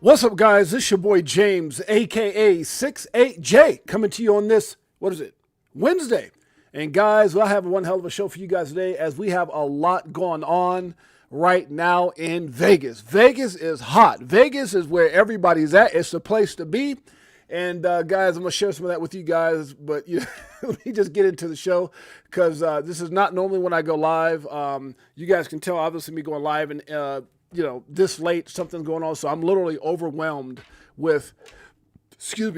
What's up, guys? This is your boy James, aka 68J, coming to you on this, Wednesday. And guys, I have one hell of a show for you guys today as we have a lot going on right now in Vegas. Vegas is hot. Vegas is where everybody's at. It's the place to be. And guys, I'm going to share some of that with you guys, but let me just get into the show because this is not normally when I go live. You guys can tell, obviously, me going live and this late, something's going on. So I'm literally overwhelmed with,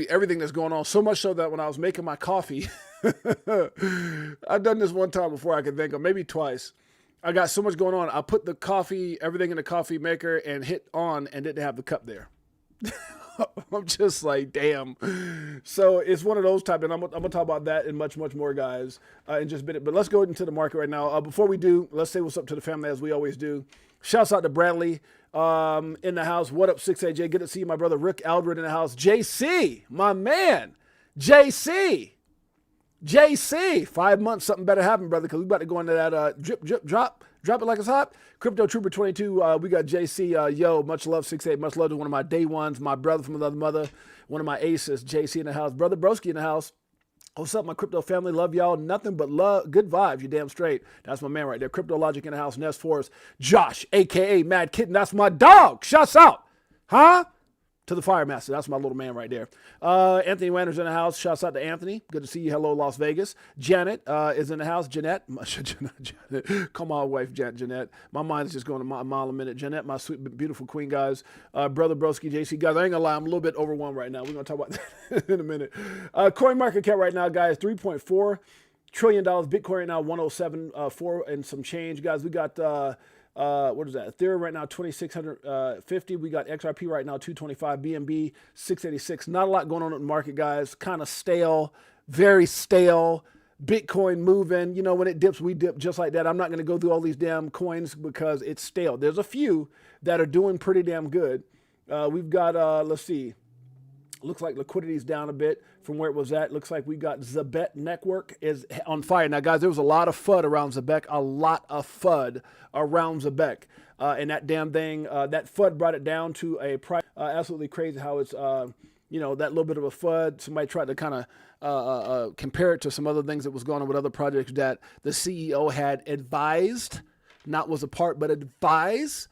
everything that's going on. So much so that when I was making my coffee, I've done this one time before I can think of, maybe twice. I got so much going on. I put the coffee, everything in the coffee maker and hit on and didn't have the cup there. I'm just like, damn. So it's one of those type, and I'm going to talk about that and much, much more, guys, in just a minute. But let's go into the market right now. Before we do, let's say what's up to the family as we always do. Shouts out to Bradley in the house. What up, 6AJ? Good to see you, my brother Rick Aldred in the house. JC, my man. JC. 5 months, something better happen, brother, because we about to go into that drip, drop it like it's hot. Crypto Trooper 22, we got JC, yo, much love, 68, much love to one of my day ones, my brother from another mother, one of my aces, JC in the house, brother Broski in the house. What's up, my crypto family? Love y'all. Nothing but love. Good vibes. You damn straight. That's my man right there. Crypto Logic in the house. Nest Forest. Josh, a.k.a. Mad Kitten. That's my dog. Shouts out. Huh? To the Fire Master. That's my little man right there. Anthony Wander's in the house. Shouts out to Anthony. Good to see you. Hello, Las Vegas. Janet is in the house. Jeanette. Call my wife, Jeanette. My mind is just going a mile a minute. Jeanette, my sweet, beautiful queen, guys. Brother Broski, JC. Guys, I ain't going to lie. I'm a little bit overwhelmed right now. We're going to talk about that in a minute. Coin market cap right now, guys, $3.4 trillion. Bitcoin right now, 107.4 and some change. Guys, we got... what is that? Ethereum right now, 2,650. We got XRP right now, 225. BNB, 686. Not a lot going on in the market, guys. Kind of stale, very stale. Bitcoin moving. You know, when it dips, we dip just like that. I'm not going to go through all these damn coins because it's stale. There's a few that are doing pretty damn good. We've got, let's see. Looks like liquidity is down a bit from where it was at. Looks like we got Zbec network is on fire. Now, guys, there was a lot of FUD around Zbec, and that damn thing, that FUD brought it down to a price. Absolutely crazy how it's, that little bit of a FUD. Somebody tried to kind of compare it to some other things that was going on with other projects that the CEO had advised, not was a part, but advised.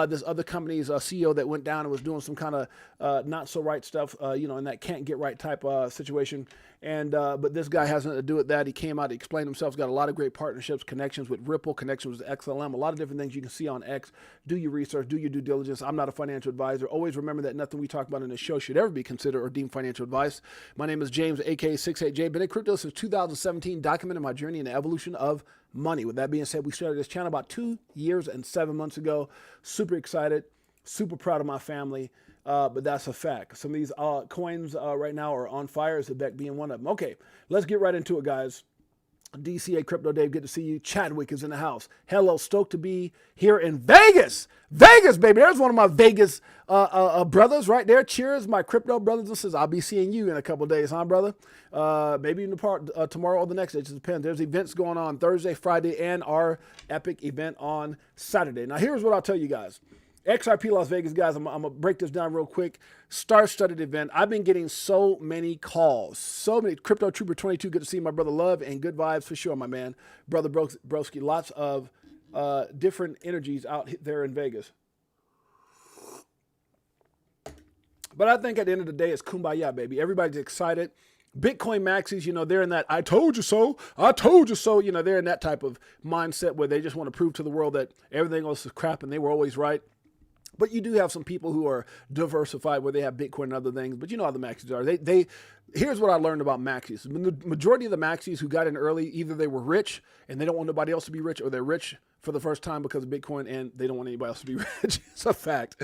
This other company's CEO that went down and was doing some kind of not so right stuff, in that can't get right type situation. And but this guy has nothing to do with that. He came out, he explained himself. He's got a lot of great partnerships, connections with Ripple, connections with XLM, a lot of different things you can see on X. Do your research, do your due diligence. I'm not a financial advisor. Always remember that nothing we talk about in this show should ever be considered or deemed financial advice. My name is James, aka 68J. Been in crypto since 2017, documenting my journey in the evolution of money. With that being said, we started this channel about 2 years and 7 months ago. Super excited, super proud of my family, but that's a fact. Some of these coins right now are on fire, Zbec being one of them. Okay, let's get right into it, guys. DCA Crypto Dave, good to see you. Chadwick is in the house. Hello, stoked to be here in Vegas. Vegas, baby. There's one of my Vegas brothers right there. Cheers, my crypto brothers and sisters. I'll be seeing you in a couple of days, huh, brother? Maybe in the part tomorrow or the next day. It just depends. There's events going on Thursday, Friday, and our epic event on Saturday. Now, here's what I'll tell you guys. XRP Las Vegas, guys, I'm going to break this down real quick. Star-studded event. I've been getting so many calls. So many. Crypto Trooper 22, good to see my brother Love, and good vibes for sure, my man. Brother Broski, lots of different energies out there in Vegas. But I think at the end of the day, it's kumbaya, baby. Everybody's excited. Bitcoin maxis, they're in that I told you so, they're in that type of mindset where they just want to prove to the world that everything else is crap and they were always right. But you do have some people who are diversified where they have Bitcoin and other things. But you know how the maxis are. Here's what I learned about maxis. The majority of the maxis who got in early, either they were rich and they don't want nobody else to be rich, or they're rich for the first time because of Bitcoin and they don't want anybody else to be rich. It's a fact.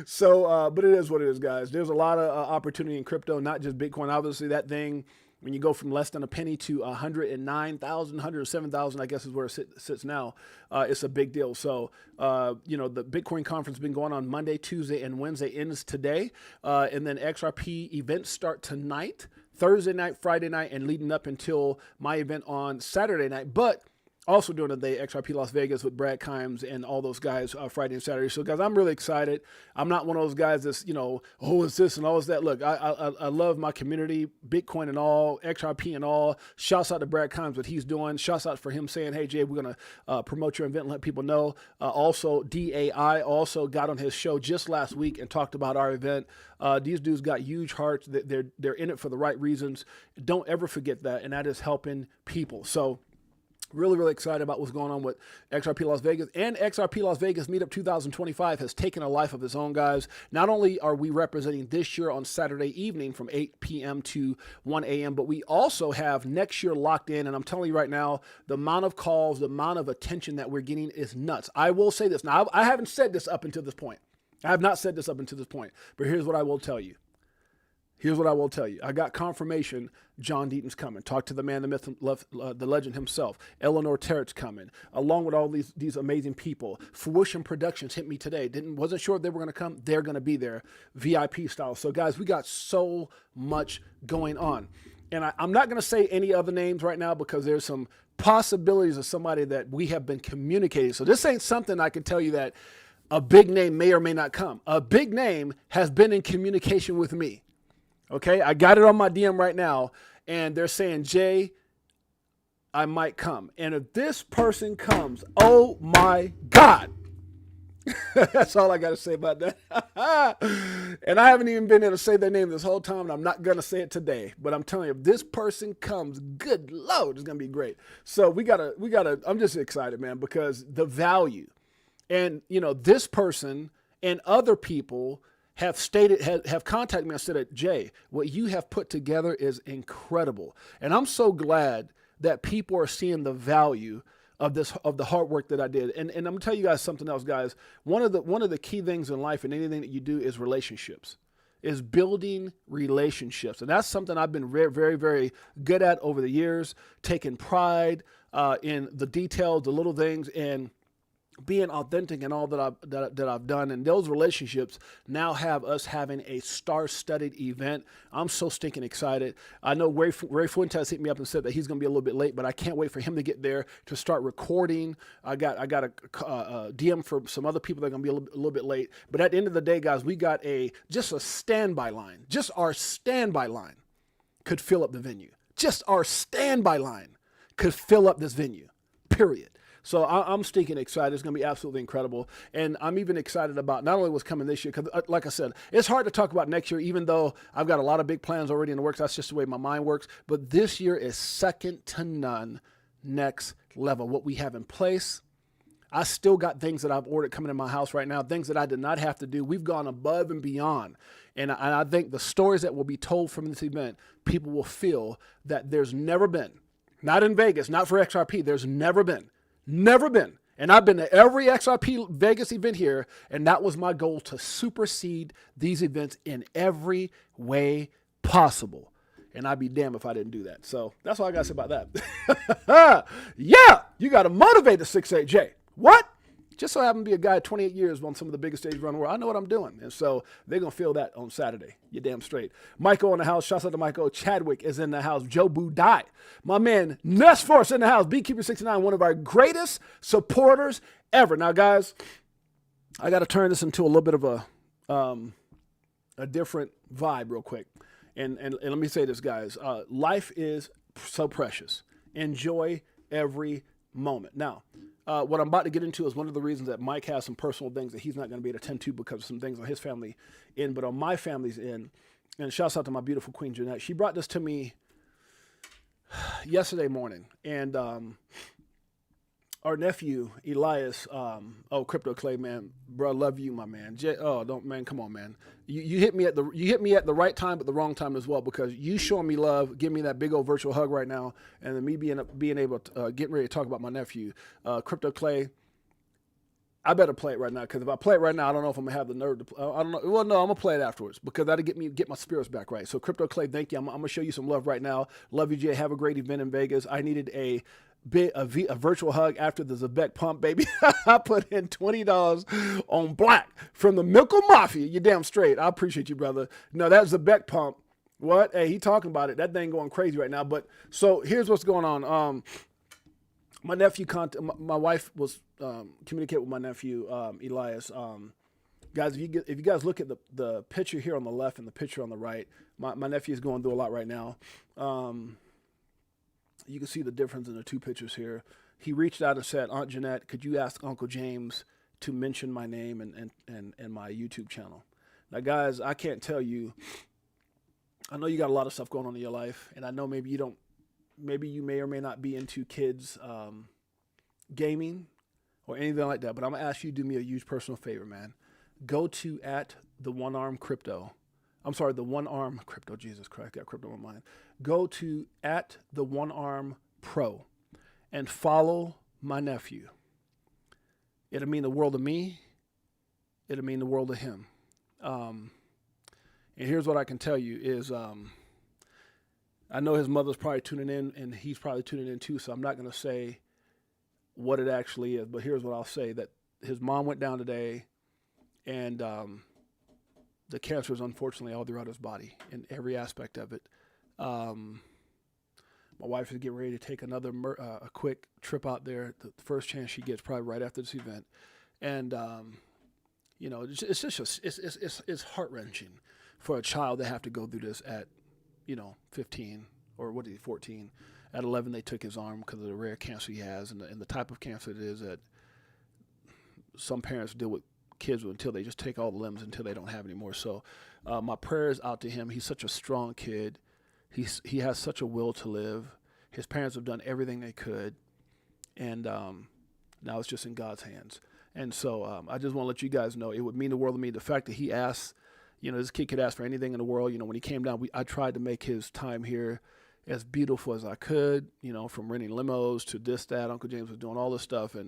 So, but it is what it is, guys. There's a lot of opportunity in crypto, not just Bitcoin. Obviously, that thing, when you go from less than a penny to 109,000, 107,000, I guess is where it sits now, it's a big deal. So, the Bitcoin conference has been going on Monday, Tuesday, and Wednesday, ends today. And then XRP events start tonight, Thursday night, Friday night, and leading up until my event on Saturday night. But Also during the day, XRP Las Vegas with Brad Kimes and all those guys Friday and Saturday. So, guys, I'm really excited. I'm not one of those guys that's, oh, it's this and all is that. Look, I love my community, Bitcoin and all, XRP and all. Shouts out to Brad Kimes, what he's doing. Shouts out for him saying, hey, Jay, we're going to promote your event and let people know. Also, DAI also got on his show just last week and talked about our event. These dudes got huge hearts. They're in it for the right reasons. Don't ever forget that, and that is helping people. So, really, really excited about what's going on with XRP Las Vegas. And XRP Las Vegas Meetup 2025 has taken a life of its own, guys. Not only are we representing this year on Saturday evening from 8 p.m. to 1 a.m., but we also have next year locked in. And I'm telling you right now, the amount of calls, the amount of attention that we're getting is nuts. I will say this. Now, I haven't said this up until this point. I have not said this up until this point. But here's what I will tell you. Here's what I will tell you. I got confirmation John Deaton's coming. Talk to the man, the myth, the legend himself. Eleanor Terrett's coming, along with all these amazing people. Fruition Productions hit me today. Wasn't sure if they were going to come. They're going to be there, VIP style. So, guys, we got so much going on. And I'm not going to say any other names right now because there's some possibilities of somebody that we have been communicating. So this ain't something I can tell you that a big name may or may not come. A big name has been in communication with me. Okay, I got it on my DM right now, and they're saying, Jay, I might come. And if this person comes, oh my God. That's all I got to say about that. And I haven't even been able to say their name this whole time, and I'm not going to say it today. But I'm telling you, if this person comes, good Lord, it's going to be great. So we gotta, I'm just excited, man, because the value. And, this person and other people have contacted me and said, Jay, what you have put together is incredible. And I'm so glad that people are seeing the value of the hard work that I did. And I'm gonna tell you guys something else, guys. One of the key things in life and anything that you do is relationships, is building relationships. And that's something I've been very, very, very good at over the years, taking pride in the details, the little things, and being authentic in all that I've done. And those relationships now have us having a star-studded event. I'm so stinking excited. I know Ray Fuentes hit me up and said that he's going to be a little bit late, but I can't wait for him to get there to start recording. I got a DM for some other people that are going to be a little bit late. But at the end of the day, guys, we got just a standby line. Just our standby line could fill up the venue. Just our standby line could fill up this venue, period. So I'm stinking excited. It's going to be absolutely incredible. And I'm even excited about not only what's coming this year, because like I said, it's hard to talk about next year, even though I've got a lot of big plans already in the works. That's just the way my mind works. But this year is second to none, next level. What we have in place, I still got things that I've ordered coming in my house right now, things that I did not have to do. We've gone above and beyond. And I think the stories that will be told from this event, people will feel that there's never been, not in Vegas, not for XRP, there's never been. And I've been to every XRP Vegas event here, and that was my goal, to supersede these events in every way possible. And I'd be damned if I didn't do that. So that's all I got to say about that. Yeah, you got to motivate the 6'8". What? Just so I happen to be a guy 28 years on some of the biggest stages around the world. I know what I'm doing. And so they're going to feel that on Saturday. You're damn straight. Michael in the house. Shouts out to Michael. Chadwick is in the house. Joe Budai. My man, Nest Force in the house. Beekeeper69, one of our greatest supporters ever. Now, guys, I got to turn this into a little bit of a different vibe real quick. And let me say this, guys. Life is so precious. Enjoy every moment. Now, what I'm about to get into is one of the reasons that Mike has some personal things that he's not going to be able to attend to because of some things on his family end, but on my family's end. And shouts out to my beautiful queen, Jeanette. She brought this to me yesterday morning. And our nephew, Elias, Crypto Clay, man, bro, love you, my man. Come on, man. You hit me at the right time, but the wrong time as well, because you showing me love, give me that big old virtual hug right now, and then me being able to get ready to talk about my nephew, Crypto Clay. I better play it right now, because if I play it right now, I don't know if I'm gonna have the nerve to. I don't know. Well, no, I'm gonna play it afterwards because that'll get my spirits back right. So, Crypto Clay, thank you. I'm gonna show you some love right now. Love you, Jay. Have a great event in Vegas. I needed a virtual hug after the Zbec pump, baby. I put in $20 on black from the Mickle Mafia. You're damn straight. I appreciate you, brother. No, that Zbec pump. What? Hey, he talking about it. That thing going crazy right now. But so here's what's going on. My nephew, my wife was communicate with my nephew Elias. Guys, if you guys look at the picture here on the left and the picture on the right, my nephew is going through a lot right now. You can see the difference in the two pictures here. He reached out and said, "Aunt Jeanette, could you ask Uncle James to mention my name and my YouTube channel?" Now, guys, I can't tell you. I know you got a lot of stuff going on in your life, and I know maybe you don't. Maybe you may or may not be into kids gaming or anything like that, but I'm going to ask you to do me a huge personal favor, man. Go to @the one arm crypto. I'm sorry, the one arm crypto. Jesus Christ, got crypto in my mind. Go to @the one arm pro and follow my nephew. It'll mean the world to me. It'll mean the world to him. And here's what I can tell you is I know his mother's probably tuning in, and he's probably tuning in too, so I'm not going to say what it actually is, but here's what I'll say, that his mom went down today, and the cancer is unfortunately all throughout his body in every aspect of it. My wife is getting ready to take another a quick trip out there, the first chance she gets, probably right after this event. And, you know, it's just it's heart-wrenching for a child to have to go through this at, 15 or 14. At 11, they took his arm because of the rare cancer he has and the type of cancer it is that some parents deal with kids with until they just take all the limbs until they don't have any more. So my prayers out to him. He's such a strong kid. He has such a will to live. His parents have done everything they could, and now it's just in God's hands. And so I just want to let you guys know, it would mean the world to me. The fact that he asks, this kid could ask for anything in the world. When he came down, I tried to make his time here as beautiful as I could, from renting limos to this, that. Uncle James was doing all this stuff. But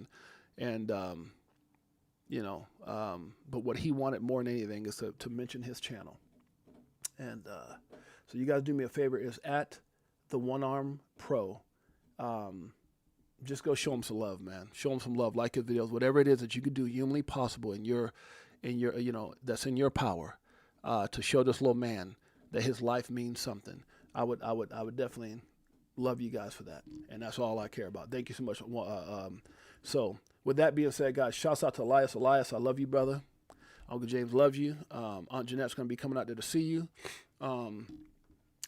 what he wanted more than anything is to mention his channel. And so you guys do me a favor, is @the one arm pro. Just go show him some love, man. Show him some love, like his videos, whatever it is that you could do humanly possible in your that's in your power, to show this little man that his life means something. I would definitely love you guys for that, and that's all I care about. Thank you so much. So with that being said, guys, shouts out to Elias. Elias, I love you, brother. Uncle James loves you. Aunt Jeanette's going to be coming out there to see you.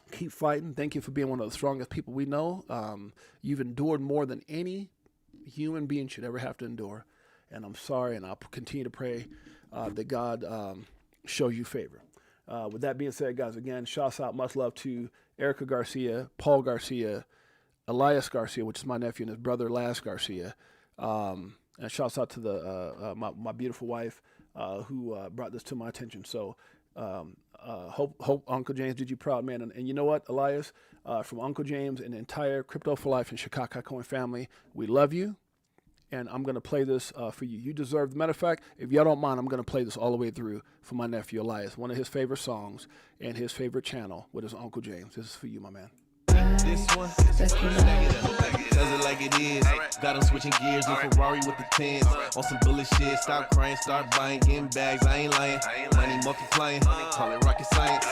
Keep fighting. Thank you for being one of the strongest people we know. You've endured more than any human being should ever have to endure. And I'm sorry, and I'll continue to pray that God shows you favor. With that being said, guys, again, shouts out, much love to Erica Garcia, Paul Garcia, Elias Garcia, which is my nephew, and his brother, Las Garcia. And shouts out to my beautiful wife who brought this to my attention. So hope Uncle James did you proud, man. And you know what, Elias, from Uncle James and the entire Crypto for Life and Chicago Coin family, we love you. And I'm going to play this for you. You deserve. Matter of fact, if y'all don't mind, I'm going to play this all the way through for my nephew, Elias, one of his favorite songs and his favorite channel with his Uncle James. This is for you, my man. This one, does it like it is. Got him switching gears, a Ferrari with the tens. On some bullet shit, stop crying, start buying, getting bags. I ain't lying, money multiplying, call it rocket science.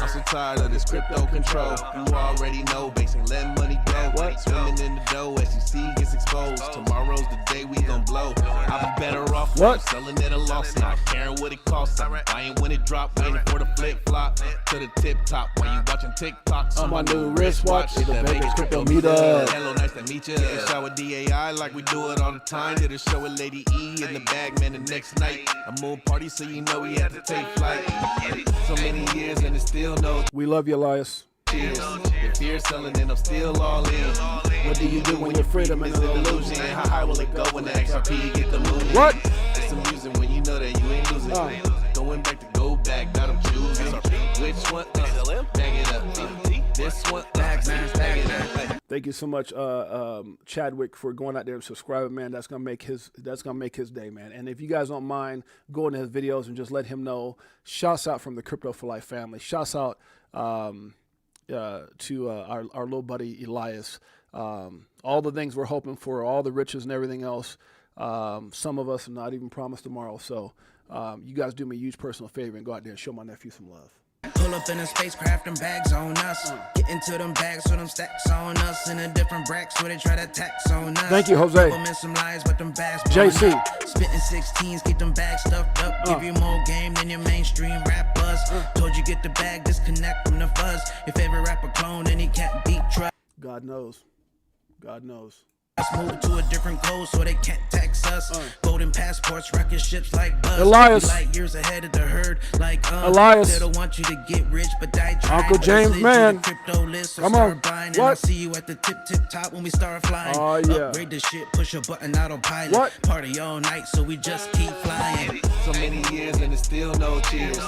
I'm so tired of this crypto control. You already know, banks ain't letting money go. Swimming in the dough, as you see, gets exposed. Tomorrow's the day we gon' blow. I'll be better off selling at a loss, not caring what it costs. I'm buying when it drop, waiting for the flip flop to the tip top. While you watching TikToks on my new wristwatch, it's the Vegas Crypto Meetup. Hello, nice to meet you. Shower DAI like we do it all the time. Did a show with Lady E in the bag, man, the next night. A moon party, so you know we had to take flight. So many years and it's still no. We love you, Elias. Cheers. If you're selling, then I'm still all in. What do you do when your freedom is an illusion? How high will it go when the XRP get the moon? What? It's amusing when you know that you ain't losing. Going back to go back, got them choosing. Which one? Bang it up. This one, bang it up. Thank you so much, Chadwick, for going out there and subscribing, man. That's gonna make his day, man. And if you guys don't mind, go into his videos and just let him know. Shouts out from the Crypto for Life family. Shouts out to our little buddy Elias. All the things we're hoping for, all the riches and everything else. Some of us are not even promised tomorrow. So you guys do me a huge personal favor and go out there and show my nephew some love. Pull up in a spacecraft and bags on us. Get into them bags so them stacks on us. In a different bracks where they try to tax on us. Thank you, Jose. Some lies, but them bags JC. Spitting 16s, keep them bags stuffed up. Give you more game than your mainstream rappers. Told you get the bag, disconnect from the fuzz. Your favorite rapper clone, and he can't beat trust. God knows. God knows. Let's move to a different code so they can't tax us. Golden passports, rocket ships like Buzz. Elias. Like years ahead of the herd. Like Elias. They don't want you to get rich, but die trying. Uncle James, man. Crypto list, so come on. Buying, what? And I'll see you at the tip top when we start flying. Oh, yeah. Upgrade the shit, push a button, autopilot. What? Party all night, so we just keep flying. So many years and it's still no cheers.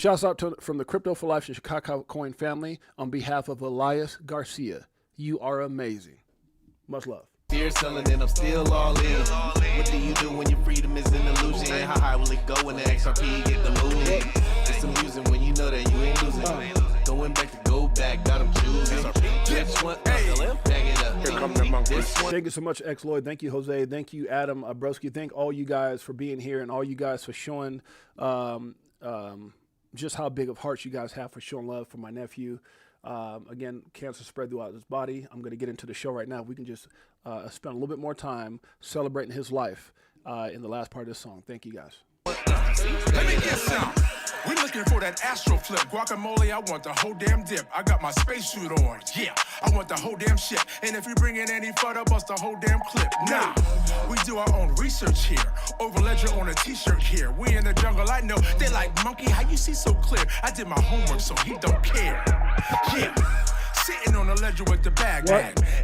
Shouts out from the Crypto for Life Chicago Coin family on behalf of Elias Garcia. You are amazing. Much love. Fear selling and I'm still all in. What do you do when your freedom is an illusion? How high will it go when the XRP get the moving? It's amusing when you know that you ain't losing. Going back to go back, got them choosing. Which one? Bag it up. Here come the monkey. Thank you so much, X Lloyd. Thank you, Jose. Thank you, Adam Broski. Thank all you guys for being here and all you guys for showing just how big of hearts you guys have for showing love for my nephew. Again, cancer spread throughout his body. I'm going to get into the show right now. We can just spend a little bit more time celebrating his life in the last part of this song. Thank you, guys. Let me get some. We looking for that astro flip. Guacamole, I want the whole damn dip. I got my spacesuit on. Yeah, I want the whole damn shit. And if you bring in any photo, bust the whole damn clip. Nah, we do our own research here. Over ledger on a t-shirt here. We in the jungle, I know. They like, monkey, how you see so clear? I did my homework, so he don't care. Yeah. Sitting on a ledger with the bag.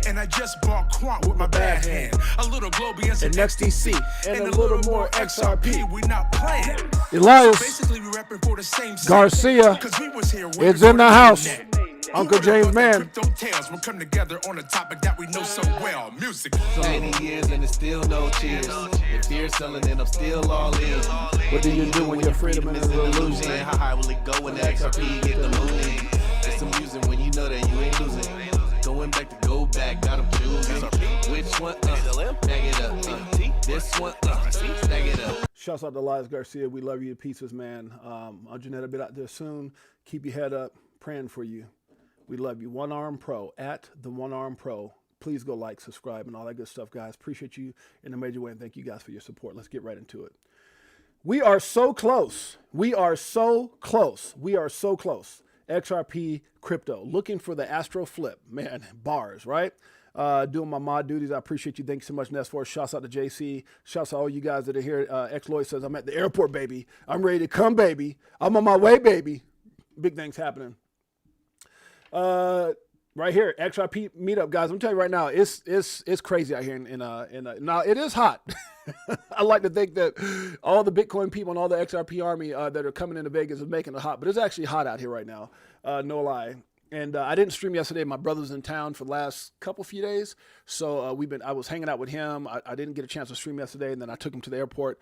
And I just bought Quant with my bad hand. A little Globius and XTC. And a little more XRP. We not playing. Elias. So basically, we repping for the same Garcia. We was here it's in the house. Uncle James, man. Crypto tales will come together on a topic that we know so well. Music. So many years and it's still no cheers. If fear selling and I'm still all in. What do you do when your freedom is an illusion? How high will it go when the XRP get the moving? It's amusing when you know that you ain't losing. Going back to go back, got them choosing. Which one? Bag it up. This one? Bag it up. Shouts out to Elias Garcia. We love you to pieces, man. Our Janetta will be out there soon. Keep your head up. Praying for you. We love you. One Arm Pro, at the One Arm Pro. Please go like, subscribe, and all that good stuff, guys. Appreciate you in a major way, and thank you guys for your support. Let's get right into it. We are so close. We are so close. We are so close. XRP crypto, looking for the Astro Flip. Man, bars, right? Doing my mod duties. I appreciate you. Thank you so much, Nest4. Shouts out to JC. Shouts out to all you guys that are here. X Lloyd says, I'm at the airport, baby. I'm ready to come, baby. I'm on my way, baby. Big things happening. Right here, XRP meetup, guys. I'm telling you right now, it's crazy out here. Now it is hot. I like to think that all the Bitcoin people and all the XRP army that are coming into Vegas is making it hot, but it's actually hot out here right now. No lie. And I didn't stream yesterday. My brother's in town for the last few days, so I was hanging out with him. I didn't get a chance to stream yesterday, and then I took him to the airport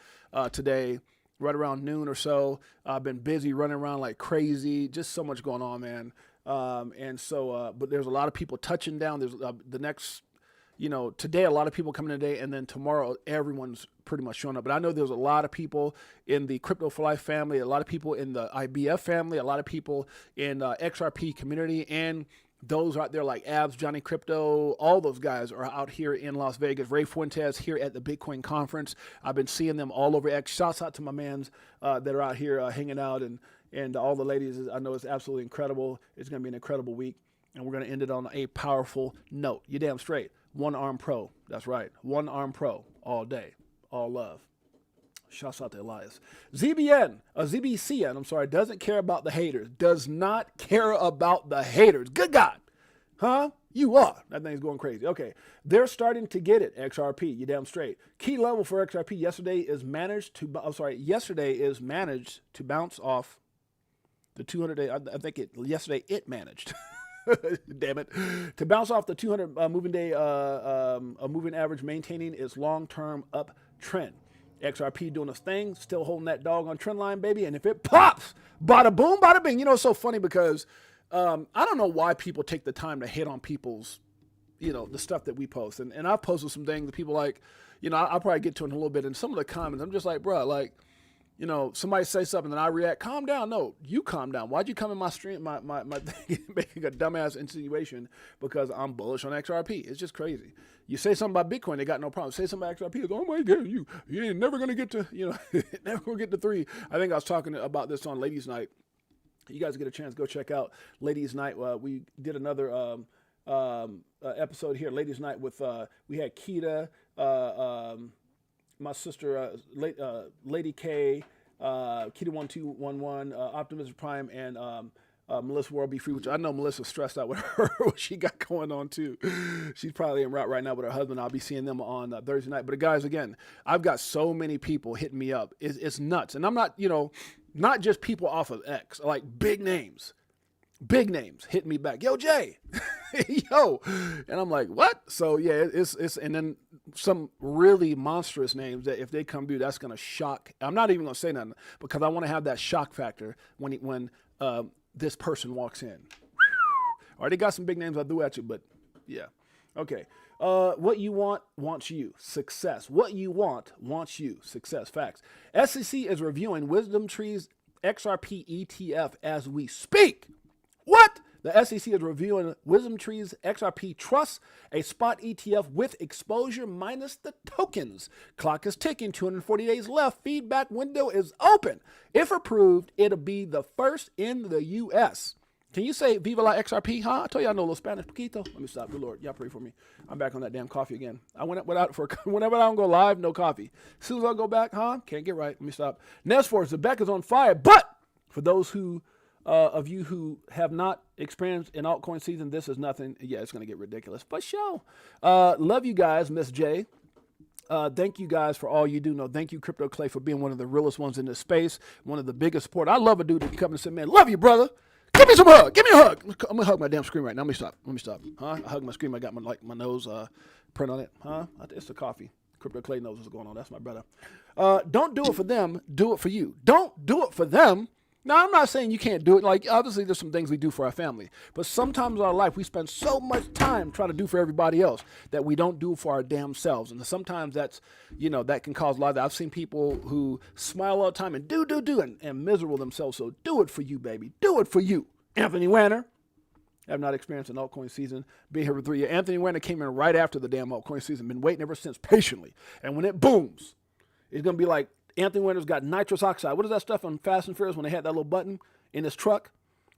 today, right around noon or so. I've been busy running around like crazy. Just so much going on, man. But there's a lot of people touching down. There's the next, today, a lot of people coming today, and then tomorrow, everyone's pretty much showing up. But I know there's a lot of people in the Crypto for Life family, a lot of people in the IBF family, a lot of people in XRP community, and those out there like Abs, Johnny Crypto, all those guys are out here in Las Vegas. Ray Fuentes here at the Bitcoin conference. I've been seeing them all over X. Shouts out to my mans that are out here hanging out, and all the ladies. I know it's absolutely incredible. It's going to be an incredible week, and we're going to end it on a powerful note. You damn straight. One Arm Pro. That's right. One Arm Pro. All day. All love. Shouts out to Elias. ZBCN, I'm sorry, doesn't care about the haters. Does not care about the haters. Good God. Huh? You are. That thing's going crazy. Okay. They're starting to get it, XRP. You damn straight. Key level for XRP yesterday is managed to bounce off the 200-day. I think yesterday it managed. Damn it. To bounce off the 200 moving day, moving average, maintaining its long-term uptrend. XRP doing its thing, still holding that dog on trend line, baby. And if it pops, bada boom, bada bing. It's so funny because I don't know why people take the time to hit on people's, the stuff that we post. And I've posted some things that people like, I'll probably get to in a little bit. And some of the comments, I'm just like, bro, like, you know, somebody say something and I react, calm down. No, you calm down. Why'd you come in my stream, my thing, making a dumbass insinuation because I'm bullish on XRP? It's just crazy. You say something about Bitcoin, they got no problem. Say something about XRP, oh my God, you ain't never gonna get to, you know, never gonna get to 3. I think I was talking about this on Ladies Night. You guys get a chance, go check out Ladies Night. We did another episode here, Ladies Night, with we had Keita, my sister, Lady K, Keita1211, Optimism Prime, and Melissa World Be Free, which I know Melissa's stressed out with her, what she got going on too. She's probably en route right now with her husband. I'll be seeing them on Thursday night. But guys, again, I've got so many people hitting me up. It's nuts. And I'm not, you know, not just people off of X, like big names hitting me back. Yo, Jay, yo. And I'm like, what? So yeah, it's, and then some really monstrous names that if they come through, that's going to shock. I'm not even going to say nothing because I want to have that shock factor when this person walks in. Already got some big names I threw at you, but yeah. Okay. What you want wants you. Success. What you want wants you. Success. Facts. SEC is reviewing Wisdom Tree's XRP ETF as we speak. What? The SEC is reviewing Wisdom Tree's XRP Trust, a spot ETF with exposure minus the tokens. Clock is ticking, 240 days left. Feedback window is open. If approved, it'll be the first in the U.S. Can you say Viva la XRP, huh? I told you I know a little Spanish, poquito. Let me stop. Good Lord. Y'all pray for me. I'm back on that damn coffee again. I went without for whenever I don't go live, no coffee. As soon as I go back, can't get right. Let me stop. Nesfor, Zbec is on fire. But for those who of you who have not experienced an altcoin season, this is nothing. Yeah, it's going to get ridiculous. But show. Love you guys, Miss J. Thank you guys for all you do. No, thank you, Crypto Clay, for being one of the realest ones in this space. One of the biggest support. I love a dude that can come and say, man, love you, brother. Give me some hug. Give me a hug. I'm going to hug my damn screen right now. Let me stop. I hug my screen. I got my nose print on it. It's the coffee. Crypto Clay knows what's going on. That's my brother. Don't do it for them. Do it for you. Don't do it for them. Now, I'm not saying you can't do it. Like, obviously, there's some things we do for our family. But sometimes in our life, we spend so much time trying to do for everybody else that we don't do for our damn selves. And sometimes that's, you know, that can cause a lot of that. I've seen people who smile all the time and do, and miserable themselves. So do it for you, baby. Do it for you. Anthony Wanner. I have not experienced an altcoin season. Been here for 3 years. Anthony Wanner came in right after the damn altcoin season. Been waiting ever since patiently. And when it booms, it's going to be like, Anthony Wanner's got nitrous oxide. What is that stuff on Fast and Furious when they had that little button in his truck?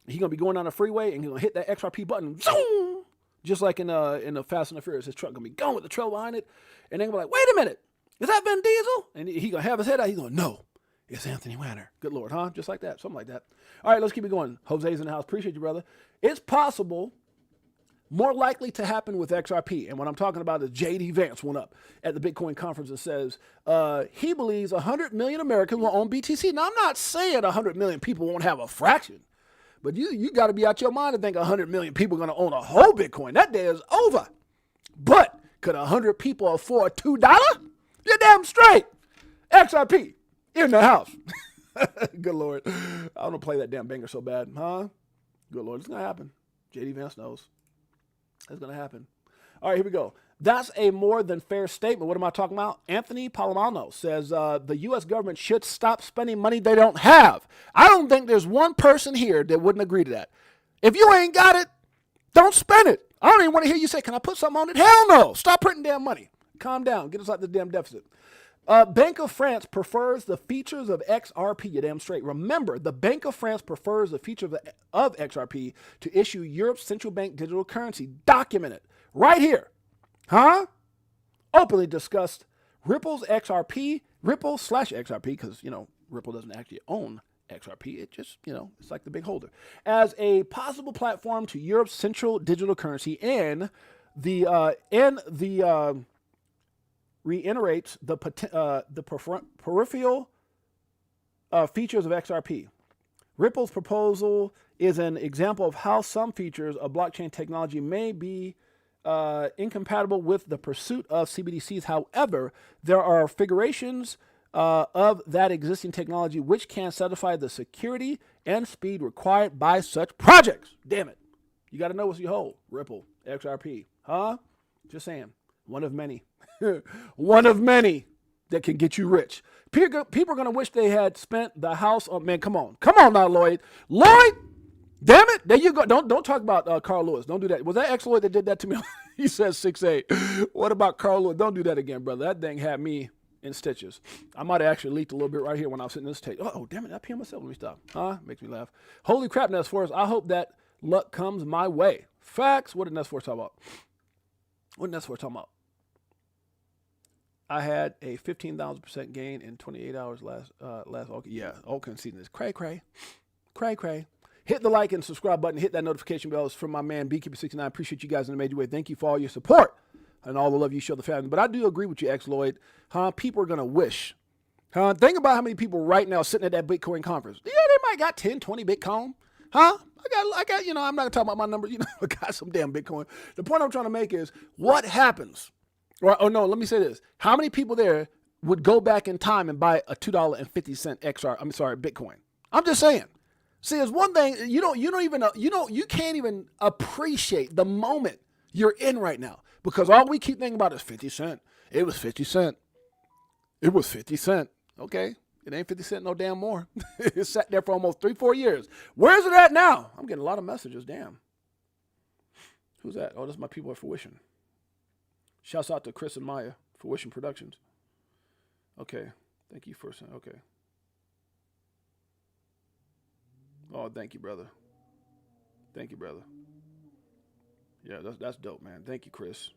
He's going to be going down the freeway and he's going to hit that XRP button. Zoom! Just like in the Fast and the Furious. His truck going to be going with the trail behind it. And they're going to be like, wait a minute. Is that Vin Diesel? And he's going to have his head out. He's going, no, it's Anthony Wanner. Good Lord, huh? Just like that. Something like that. All right, let's keep it going. Jose's in the house. Appreciate you, brother. It's possible, more likely to happen with XRP. And what I'm talking about is J.D. Vance went up at the Bitcoin conference and says he believes 100 million Americans will own BTC. Now, I'm not saying 100 million people won't have a fraction, but you got to be out your mind to think 100 million people are going to own a whole Bitcoin. That day is over. But could 100 people afford $2? You're damn straight. XRP in the house. Good Lord. I want to play that damn banger so bad, huh? Good Lord. It's going to happen. J.D. Vance knows. It's going to happen. All right, here we go. That's a more than fair statement. What am I talking about? Anthony Palomano says the U.S. government should stop spending money they don't have. I don't think there's one person here that wouldn't agree to that. If you ain't got it, don't spend it. I don't even want to hear you say, can I put something on it? Hell no. Stop printing damn money. Calm down. Get us out the damn deficit. Bank of France prefers the features of XRP. You're damn straight. Remember, the Bank of France prefers the features of XRP to issue Europe's central bank digital currency. Documented right here. Huh? Openly discussed Ripple's XRP, Ripple/XRP, because, you know, Ripple doesn't actually own XRP. It just, you know, it's like the big holder. As a possible platform to Europe's central digital currency and the reiterates the peripheral features of XRP. Ripple's proposal is an example of how some features of blockchain technology may be incompatible with the pursuit of CBDCs. However, there are configurations of that existing technology which can satisfy the security and speed required by such projects. Damn it. You got to know what's your hold. Ripple, XRP. Huh? Just saying. One of many. One of many that can get you rich. People are going to wish they had spent the house on, man, come on now, Lloyd. Lloyd, damn it. There you go. Don't talk about Carl Lewis. Don't do that. Was that ex-Lloyd that did that to me? He says 6'8". What about Carl Lewis? Don't do that again, brother. That thing had me in stitches. I might have actually leaked a little bit right here when I was sitting in this tape. Oh, damn it. I peed myself. Let me stop. Makes me laugh. Holy crap, Ness Force. I hope that luck comes my way. Facts. What did Ness Force talk about? I had a 15,000% gain in 28 hours last. Okay, yeah, all conceding this. Cray. Hit the like and subscribe button. Hit that notification bell. It's from my man Beekeeper69. Appreciate you guys in a major way. Thank you for all your support and all the love you show the family. But I do agree with you, Lloyd. People are gonna wish. Think about how many people right now sitting at that Bitcoin conference. Yeah, they might got 10, 20 Bitcoin. I got. I'm not gonna talk about my numbers. I got some damn Bitcoin. The point I'm trying to make is what happens. No, let me say this. How many people there would go back in time and buy a $2.50 Bitcoin? I'm just saying. See, there's one thing you can't even appreciate the moment you're in right now because all we keep thinking about is 50 cents. It was 50 cents. It was 50 cents. Okay. It ain't 50 cents no damn more. It sat there for almost 3-4 years. Where's it at now? I'm getting a lot of messages. Damn. Who's that? Oh, that's my people at Fruition. Shouts out to Chris and Maya, Fruition Productions. Okay. Thank you for saying. Okay. Oh, thank you, brother. Thank you, brother. Yeah, that's dope, man. Thank you, Chris.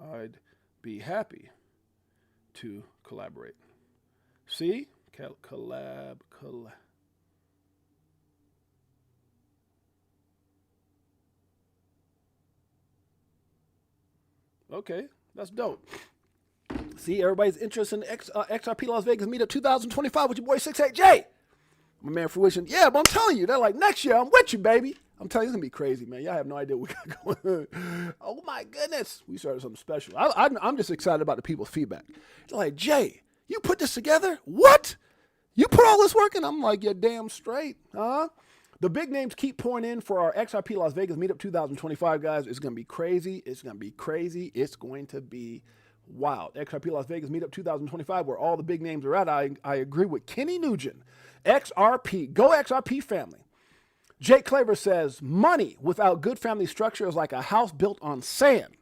I'd be happy to collaborate. See? Collab. Okay, that's dope. See, everybody's interested in XRP Las Vegas Meetup 2025 with your boy 68J. My man Fruition. Yeah, but I'm telling you, they're like, next year, I'm with you, baby. I'm telling you, it's going to be crazy, man. Y'all have no idea what we got going on. Oh, my goodness. We started something special. I'm just excited about the people's feedback. They're like, Jay, you put this together? What? You put all this work in? I'm like, you're damn straight, huh? The big names keep pouring in for our XRP Las Vegas Meetup 2025, guys. It's going to be crazy. It's going to be crazy. It's going to be wild. XRP Las Vegas Meetup 2025, where all the big names are at. I agree with Kenny Nugent. XRP. Go XRP family. Jake Claver says, money without good family structure is like a house built on sand.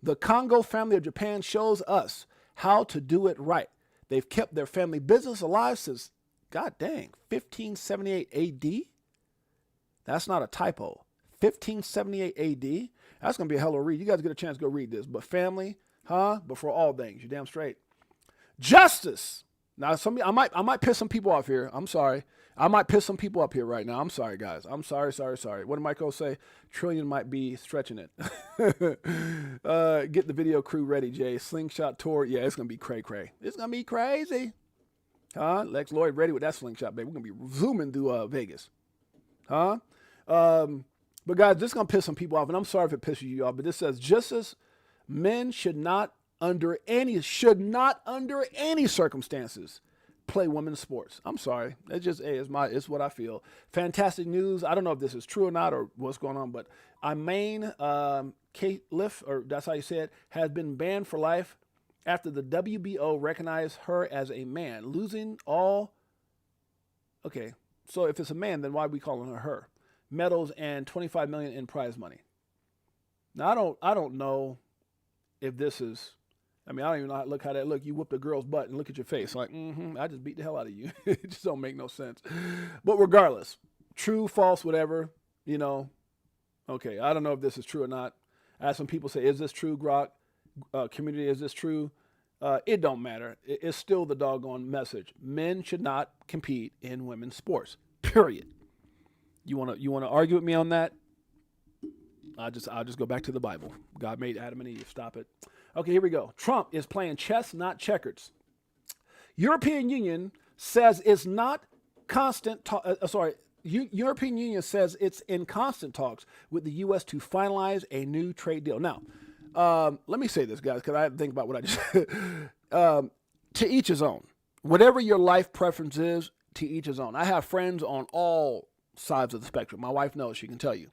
The Congo family of Japan shows us how to do it right. They've kept their family business alive since, god dang, 1578 AD. That's not a typo. 1578 AD. That's going to be a hell of a read. You guys get a chance to go read this. But family, before all things. You're damn straight. Justice. Now, I might piss some people off here. I'm sorry. I might piss some people up here right now. I'm sorry, guys. I'm sorry. What did Michael say? Trillion might be stretching it. Get the video crew ready, Jay. Slingshot tour. Yeah, it's going to be cray-cray. It's going to be crazy. Lex Lloyd ready with that slingshot, baby. We're going to be zooming through Vegas. But guys, this is going to piss some people off, and I'm sorry if it pisses you off, but this says, just as men should not under any circumstances play women's sports. I'm sorry. It's just, it's what I feel. Fantastic news. I don't know if this is true or not or what's going on, but Imaine Califf, or that's how you say it, has been banned for life after the WBO recognized her as a man, losing all. Okay. So if it's a man, then why are we calling her? Medals and $25 million in prize money. Now I don't know if this is. I don't even know how to look how that look. You whooped a girl's butt and look at your face like, I just beat the hell out of you. It just don't make no sense. But regardless, true, false, whatever, Okay, I don't know if this is true or not. I had some people say, "Is this true, Grok? Community, is this true?" It don't matter. It's still the doggone message. Men should not compete in women's sports. Period. You wanna argue with me on that? I'll just go back to the Bible. God made Adam and Eve. Stop it. Okay, here we go. Trump is playing chess, not checkers. European Union says it's not constant. European Union says it's in constant talks with the U.S. to finalize a new trade deal. Now, let me say this, guys, because I have to think about what I just said. To each his own. Whatever your life preference is, to each his own. I have friends on all sides of the spectrum. My wife knows, she can tell you.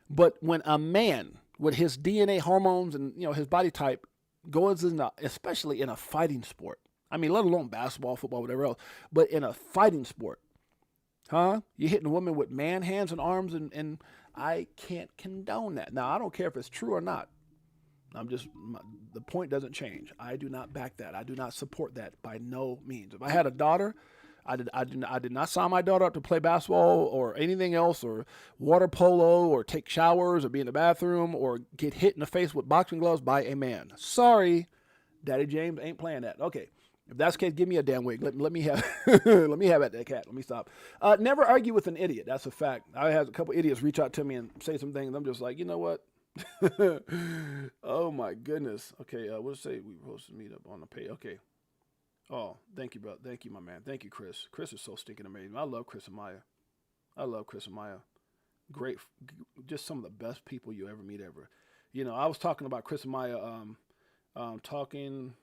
But when a man with his DNA hormones and, his body type goes in, especially in a fighting sport. I mean, let alone basketball, football, whatever else, but in a fighting sport, you're hitting a woman with man hands and arms, and I can't condone that. Now, I don't care if it's true or not. The point doesn't change. I do not back that. I do not support that by no means. If I had a daughter, I did not sign my daughter up to play basketball or anything else, or water polo, or take showers, or be in the bathroom, or get hit in the face with boxing gloves by a man. Sorry, Daddy James ain't playing that. Okay. If that's the case, give me a damn wig. Let me have let me have that cat. Let me stop. Never argue with an idiot. That's a fact. I had a couple idiots reach out to me and say some things. I'm just like, you know what? Oh my goodness. Okay, we'll say we were supposed to meet up on the page. Okay. Oh, thank you, bro. Thank you, my man. Thank you, Chris. Chris is so stinking amazing. I love Chris and Maya. Great, just some of the best people you ever meet ever. I was talking about Chris and Maya, talking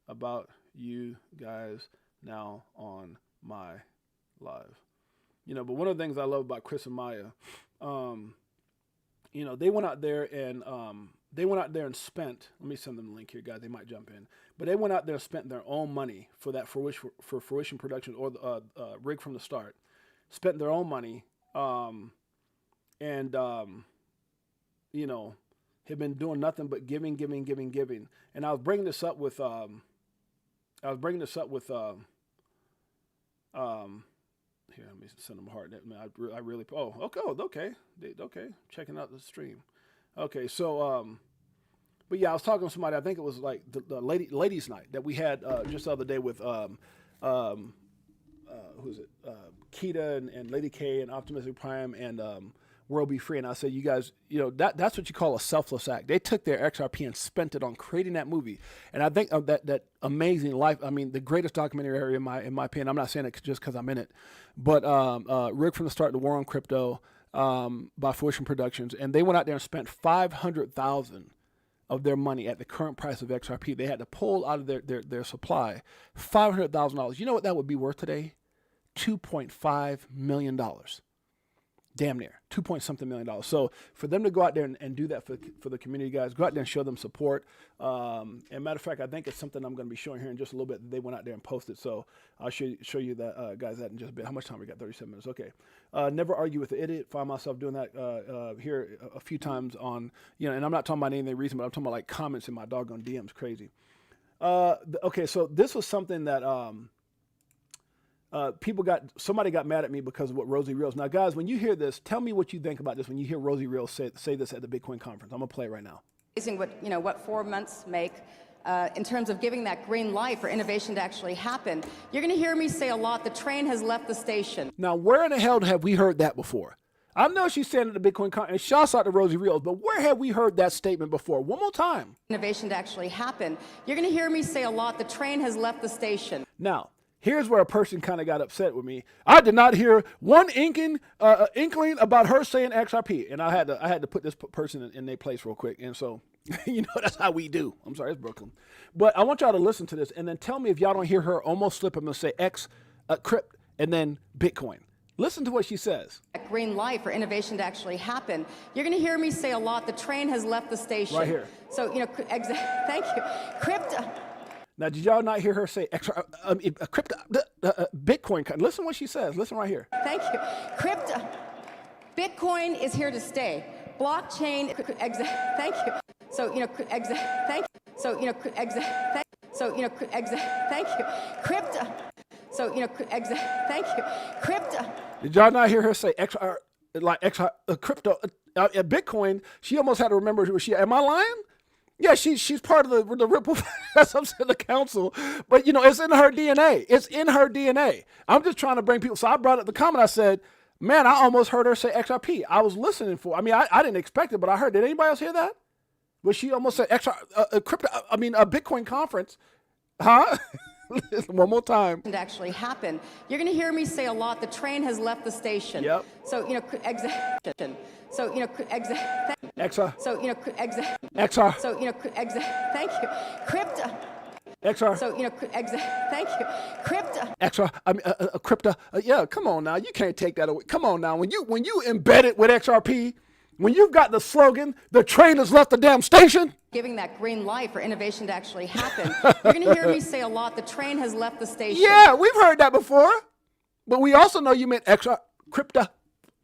about you guys now on my live. But one of the things I love about Chris and Maya, they went out there and spent, let me send them the link here, guys, they might jump in, but they went out there and spent their own money for that Fruition Productions, or the rig from the start, spent their own money, and have been doing nothing but giving. And I was bringing this up with, here, let me send them a heart. I really, okay, checking out the stream. Okay, so, but yeah, I was talking to somebody, I think it was like the ladies' night that we had just the other day with, who's it? Keita and Lady K and Optimistic Prime and World Be Free. And I said, you guys, that's what you call a selfless act. They took their XRP and spent it on creating that movie. And I think that amazing life, I mean, the greatest documentary area in my opinion, I'm not saying it just because I'm in it, but Rick from the Start, The War on Crypto, by Fruition Productions. And they went out there and spent $500,000 of their money at the current price of XRP. They had to pull out of their supply $500,000. You know what that would be worth today? $2.5 million. Damn near 2-point-something million. So for them to go out there and do that for the community, guys, go out there and show them support. And matter of fact, I think it's something I'm going to be showing here in just a little bit. They went out there and posted. So I'll show you that, guys, that in just a bit. How much time we got? 37 minutes. Okay. Never argue with the idiot. Find myself doing that here a few times on, and I'm not talking about any reason, but I'm talking about like comments in my doggone DMs. Crazy. Okay. So this was something that, somebody got mad at me because of what Rosie Rios. Now, guys, when you hear this, tell me what you think about this when you hear Rosie Rios say this at the Bitcoin conference. I'm going to play it right now. Amazing what 4 months make in terms of giving that green light for innovation to actually happen. You're going to hear me say a lot, the train has left the station. Now, where in the hell have we heard that before? I know she's saying at the Bitcoin conference, and shouts out to Rosie Rios, but where have we heard that statement before? One more time. Innovation to actually happen. You're going to hear me say a lot, the train has left the station. Now, here's where a person kind of got upset with me. I did not hear one inkling about her saying XRP, and I had to put this person in their place real quick. And so, that's how we do. I'm sorry, it's Brooklyn, but I want y'all to listen to this and then tell me if y'all don't hear her almost slip up and say crypt and then Bitcoin. Listen to what she says. Green light for innovation to actually happen. You're going to hear me say a lot. The train has left the station. Right here. So thank you. Crypto. Now, did y'all not hear her say crypto, Bitcoin? Listen what she says. Listen right here. Thank you. Crypto. Bitcoin is here to stay. Blockchain. Thank you. So thank you. So thank you. Crypto. So thank you. Crypto. Did y'all not hear her say crypto, Bitcoin? She almost had to remember who she. Am I lying? Yeah, she's part of the Ripple. That's up to the council, but it's in her DNA. It's in her DNA. I'm just trying to bring people. So I brought up the comment. I said, "Man, I almost heard her say XRP." I was listening for. I mean, I didn't expect it, but I heard. Did anybody else hear that? But she almost said crypto. A Bitcoin conference, huh? One more time. To actually happen, you're going to hear me say a lot. The train has left the station. Yep. So So XR. So XR. So thank you. Crypto. XR. So thank you. Crypto. XR. Crypto. Yeah, come on now. You can't take that away. Come on now. When you embed it with XRP, When you've got the slogan, the train has left the damn station. Giving that green light for innovation to actually happen. You're going to hear me say a lot, the train has left the station. Yeah, we've heard that before. But we also know you meant extra crypto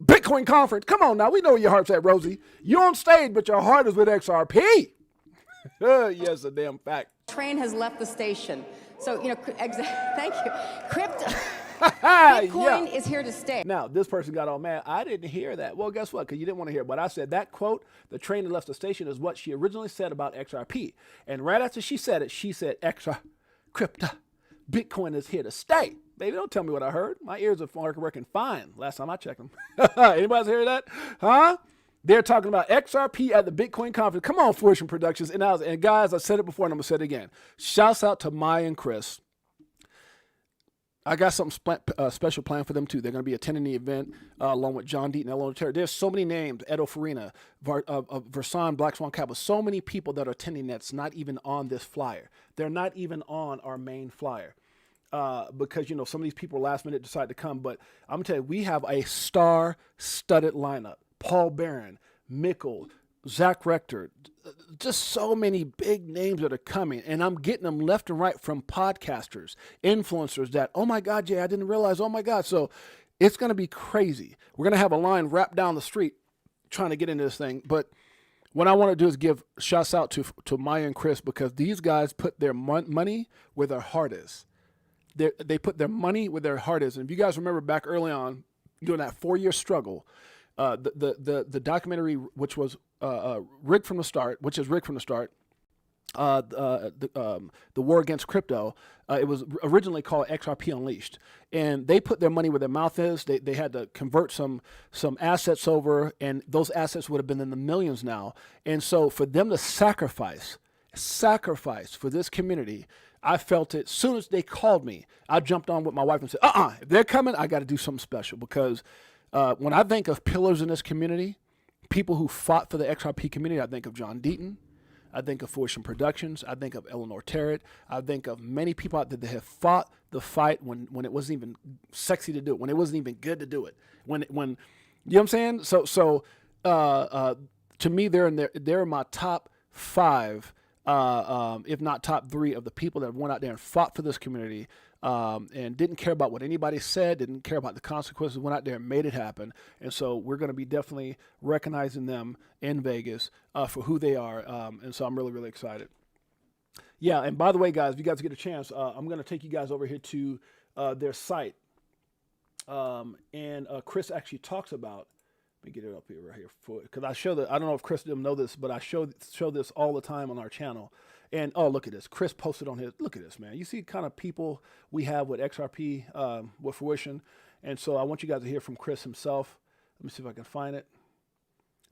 Bitcoin conference. Come on now, we know where your heart's at, Rosie. You're on stage, but your heart is with XRP. Yes, a damn fact. Train has left the station. So, thank you. Bitcoin is here to stay. Now, this person got all mad. I didn't hear that. Well, guess what? Because you didn't want to hear it. But I said that quote, the train that left the station, is what she originally said about XRP. And right after she said it, she said, extra crypto Bitcoin is here to stay. Baby, don't tell me what I heard. My ears are working fine. Last time I checked them. Anybody hear that? Huh? They're talking about XRP at the Bitcoin conference. Come on, Fruition Productions. And guys, I said it before and I'm going to say it again. Shouts out to Maya and Chris. I got something special planned for them too. They're going to be attending the event along with John Deaton, Eleanor Terry. There's so many names. Edo Farina, Versan, Black Swan Capital. So many people that are attending that's not even on this flyer. They're not even on our main flyer. Because, some of these people last minute decide to come. But I'm going to tell you, we have a star-studded lineup. Paul Barron, Mikkel, Zach Rector, just so many big names that are coming. And I'm getting them left and right from podcasters, influencers that, oh my God, Jay, I didn't realize, oh my God. So it's going to be crazy. We're going to have a line wrapped down the street trying to get into this thing. But what I want to do is give shouts out to Maya and Chris, because these guys put their money where their heart is. They put their money where their heart is. And if you guys remember back early on, during that 4-year struggle, the documentary, which was rigged from the start, the war against crypto, it was originally called XRP Unleashed, and they put their money where their mouth is. They had to convert some assets over, and those assets would have been in the millions now. And so for them to sacrifice for this community, I felt it. As soon as they called me, I jumped on with my wife and said, if they're coming, I got to do something special, because when I think of pillars in this community, people who fought for the XRP community, I think of John Deaton, I think of Fruition Productions, I think of Eleanor Terry, I think of many people out there that have fought the fight when it wasn't even sexy to do it, when it wasn't even good to do it, when you know what I'm saying? So to me, they're in my top 5, if not top 3 of the people that went out there and fought for this community. And didn't care about what anybody said, didn't care about the consequences, went out there and made it happen. And so we're going to be definitely recognizing them in Vegas for who they are. And so I'm really, really excited. Yeah, and by the way, guys, if you guys get a chance, I'm going to take you guys over here to their site. And Chris actually talks about, let me get it up here right here, because I don't know if Chris didn't know this, but I show this all the time on our channel. And, oh, look at this. Chris posted on his, look at this, man. You see the kind of people we have with XRP, with Fruition. And so I want you guys to hear from Chris himself. Let me see if I can find it.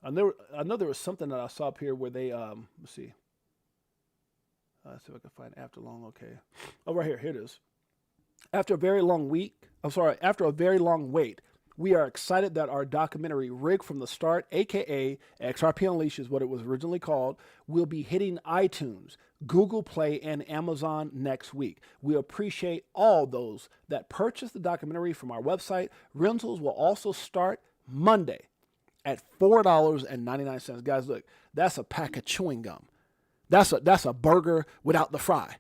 I know there was something that I saw up here where they, let's see. Let's see if I can find it. After long, okay. Oh, right here. Here it is. After a very long wait, we are excited that our documentary, Rigged from the Start, a.k.a. XRP Unleashed is what it was originally called, will be hitting iTunes, Google Play, and Amazon next week. We appreciate all those that purchase the documentary from our website. Rentals will also start Monday at $4.99. Guys, look, that's a pack of chewing gum. That's a burger without the fry.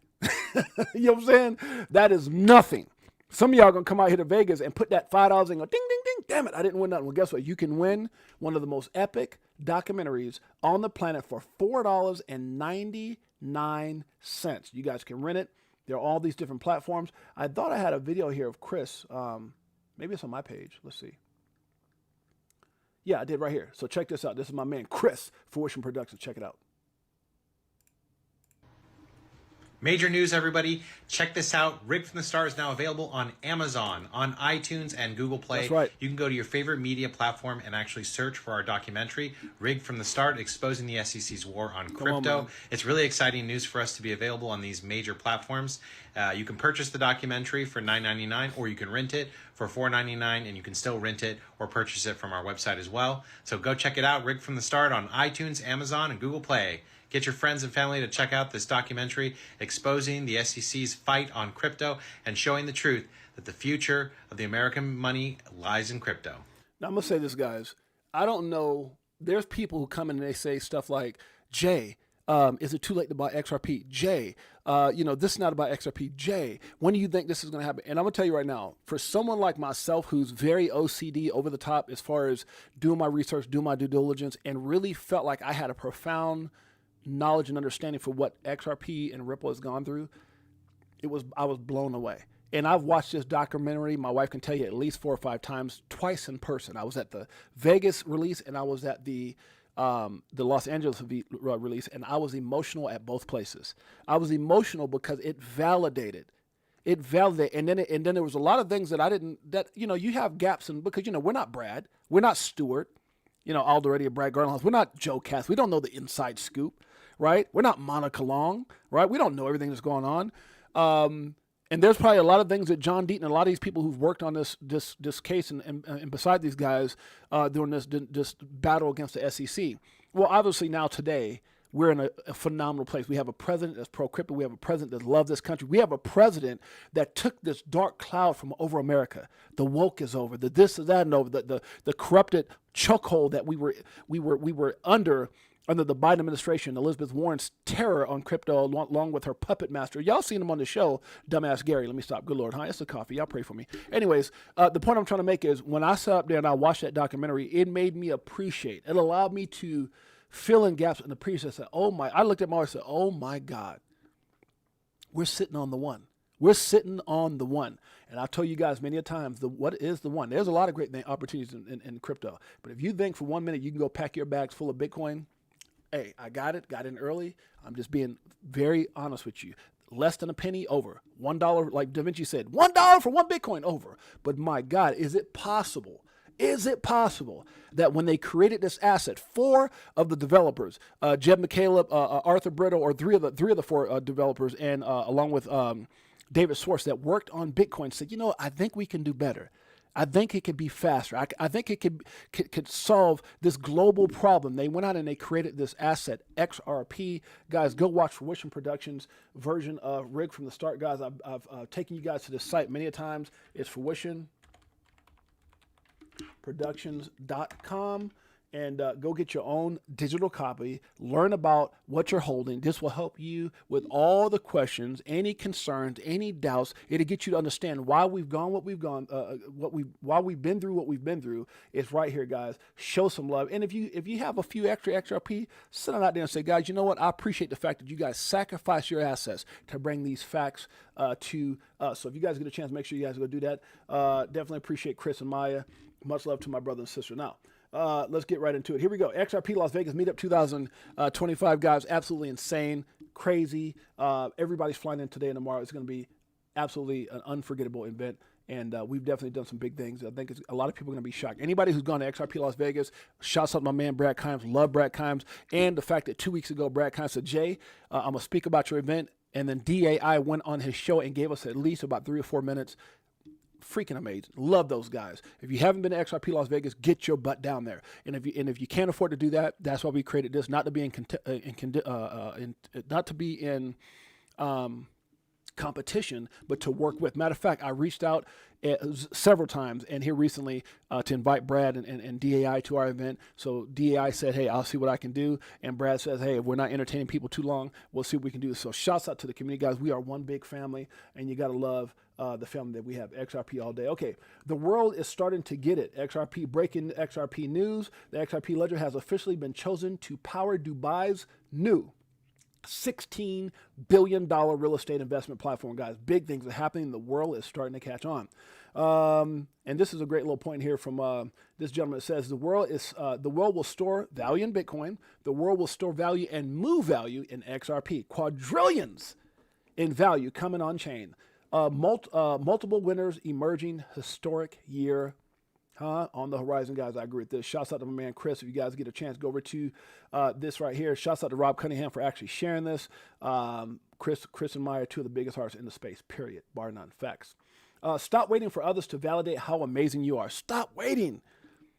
You know what I'm saying? That is nothing. Some of y'all going to come out here to Vegas and put that $5 and go, ding, ding, ding. Damn it, I didn't win nothing. Well, guess what? You can win one of the most epic documentaries on the planet for $4.99. You guys can rent it. There are all these different platforms. I thought I had a video here of Chris. Maybe it's on my page. Let's see. Yeah, I did right here. So check this out. This is my man, Chris, Fruition Productions. Check it out. Major news, everybody. Check this out. Rigged from the Start is now available on Amazon, on iTunes, and Google Play. That's right. You can go to your favorite media platform and actually search for our documentary, Rigged from the Start, exposing the SEC's war on crypto. It's really exciting news for us to be available on these major platforms. You can purchase the documentary for $9.99, or you can rent it for $4.99, and you can still rent it or purchase it from our website as well. So go check it out, Rigged from the Start, on iTunes, Amazon, and Google Play. Get your friends and family to check out this documentary exposing the SEC's fight on crypto and showing the truth that the future of the American money lies in crypto. Now, I'm going to say this, guys. I don't know there's people who come in and they say stuff like, Jay, is it too late to buy XRP? Jay, this is not about XRP. Jay, when do you think this is going to happen? And I'm going to tell you right now, for someone like myself who's very OCD, over the top as far as doing my research, doing my due diligence, and really felt like I had a profound knowledge and understanding for what XRP and Ripple has gone through, I was blown away. And I've watched this documentary, my wife can tell you, at least 4 or 5 times, twice in person. I was at the Vegas release and I was at the Los Angeles release, and I was emotional at both places. I was emotional because it validated. And then there was a lot of things that you have gaps in, because, we're not Brad. We're not Stewart, Aldo Reddy or Brad Gardenhouse. We're not Joe Cass. We don't know the inside scoop, right? We're not Monica Long, right? We don't know everything that's going on. And there's probably a lot of things that John Deaton and a lot of these people who've worked on this case and beside these guys during this battle against the SEC. Well, obviously now today we're in a phenomenal place. We have a president that's pro-crypto. We have a president that loves this country. We have a president that took this dark cloud from over America. The woke is over. The this is that and over. The corrupted chokehold that we were under the Biden administration, Elizabeth Warren's terror on crypto, along with her puppet master. Y'all seen him on the show, Dumbass Gary. Let me stop. Good Lord. Hi, it's the coffee. Y'all pray for me. Anyways, the point I'm trying to make is when I sat up there and I watched that documentary, it made me appreciate. It allowed me to fill in gaps and appreciate. I looked at my wife and said, oh my God, we're sitting on the one. We're sitting on the one. And I've told you guys many a times, what is the one? There's a lot of great opportunities in crypto. But if you think for 1 minute you can go pack your bags full of Bitcoin, hey, I got in early. I'm just being very honest with you. Less than a penny, over. $1, like Da Vinci said, $1 for 1 Bitcoin, over. But my God, is it possible? Is it possible that when they created this asset, 4 of the developers, Jeb McCaleb, Arthur Britto, or three of the 4 developers, and along with David Schwartz that worked on Bitcoin, said, I think we can do better. I think it could be faster. I think it could solve this global problem. They went out and they created this asset, XRP. Guys, go watch Fruition Productions version of Rig from the Start. Guys, I've taken you guys to this site many a times. It's fruitionproductions.com. And go get your own digital copy. Learn about what you're holding. This will help you with all the questions, any concerns, any doubts. It'll get you to understand why we've gone what we've gone, why we've been through what we've been through. It's right here, guys. Show some love. And if you have a few extra XRP, send it out there and say, guys, you know what? I appreciate the fact that you guys sacrifice your assets to bring these facts to us. So if you guys get a chance, make sure you guys go do that. Definitely appreciate Chris and Maya. Much love to my brother and sister. Now, let's get right into it. Here we go. XRP Las Vegas Meetup 2025, guys. Absolutely insane, crazy. Everybody's flying in today and tomorrow. It's going to be absolutely an unforgettable event. And we've definitely done some big things. I think a lot of people are going to be shocked. Anybody who's gone to XRP Las Vegas, shouts out to my man Brad Kimes. Love Brad Kimes. And the fact that 2 weeks ago, Brad Kimes said, Jay, I'm going to speak about your event. And then DAI went on his show and gave us at least about 3 or 4 minutes. Freaking amazing. Love those guys. If you haven't been to XRP Las Vegas, get your butt down there. And if you can't afford to do that, that's why we created this, not to be in competition, but to work with. Matter of fact, I reached out several times and here recently to invite Brad and DAI to our event. So DAI said, hey, I'll see what I can do. And Brad says, hey, if we're not entertaining people too long, we'll see what we can do. So shouts out to the community, guys. We are one big family, and you got to love the family that we have. XRP all day. Okay, the world is starting to get it. XRP, breaking XRP news. The XRP ledger has officially been chosen to power Dubai's new $16 billion real estate investment platform, guys. Big things are happening. The world is starting to catch on. And this is a great little point here from this gentleman. It says the world will store value in Bitcoin. The world will store value and move value in XRP. Quadrillions in value coming on chain. Multiple winners emerging. Historic year on the horizon, guys. I agree with this. Shouts out to my man Chris. If you guys get a chance, go over to this right here. Shouts out to Rob Cunningham for actually sharing this. Chris and Maya are 2 of the biggest hearts in the space, period, bar none. Facts. Stop waiting for others to validate how amazing you are. Stop waiting.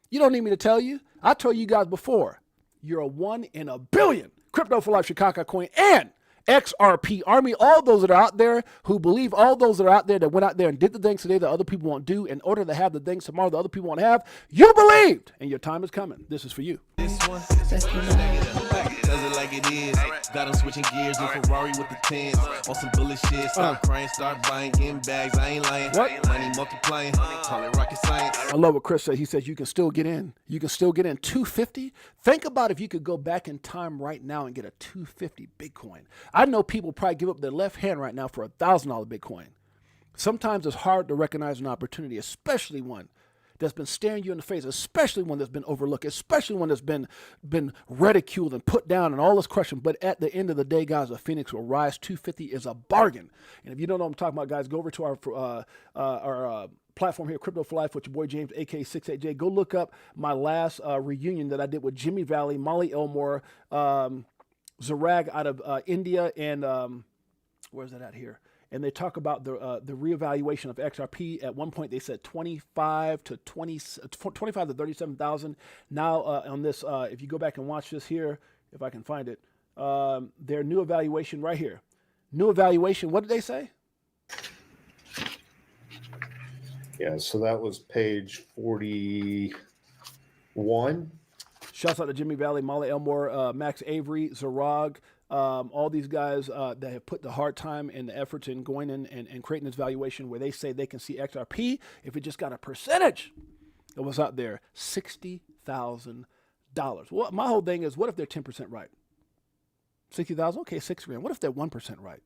You don't need me to tell you. I told you guys before. You're a 1 in a billion. Crypto for Life Chicago coin and XRP Army, all those that are out there who believe, all those that are out there that went out there and did the things today that other people won't do in order to have the things tomorrow that other people won't have. You believed, and your time is coming. This is for you. This one, stack it up, does it like it is. Got them switching gears in Ferrari with the 10s. On some bullet shit, stop crying, start buying, getting bags. I ain't lying. Money multiplying, call it rocket science. I love what Chris said. He says you can still get in. You can still get in 250. Think about if you could go back in time right now and get a 250 Bitcoin. I know people probably give up their left hand right now for $1,000 Bitcoin. Sometimes it's hard to recognize an opportunity, especially one that's been staring you in the face, especially one that's been overlooked, especially one that's been ridiculed and put down and all this question. But at the end of the day, guys, a phoenix will rise. 250 is a bargain. And if you don't know what I'm talking about, guys, go over to our platform here, Crypto for Life, with your boy James, aka 68J. Go look up my last reunion that I did with Jimmy Valley, Molly Elmore, Zbec out of India, and where's that at here? And they talk about the reevaluation of XRP. At one point, they said 25 to 37,000. Now on this, if you go back and watch this here, if I can find it, their new evaluation right here. New evaluation. What did they say? Yeah, so that was page 41. Shouts out to Jimmy Valley, Molly Elmore, Max Avery, Zerog. All these guys that have put the hard time and the efforts in going in and creating this valuation where they say they can see XRP, if it just got a percentage of what's out there, $60,000. Well, my whole thing is, what if they're 10% right? 60,000? Okay, $6,000. What if they're 1% right?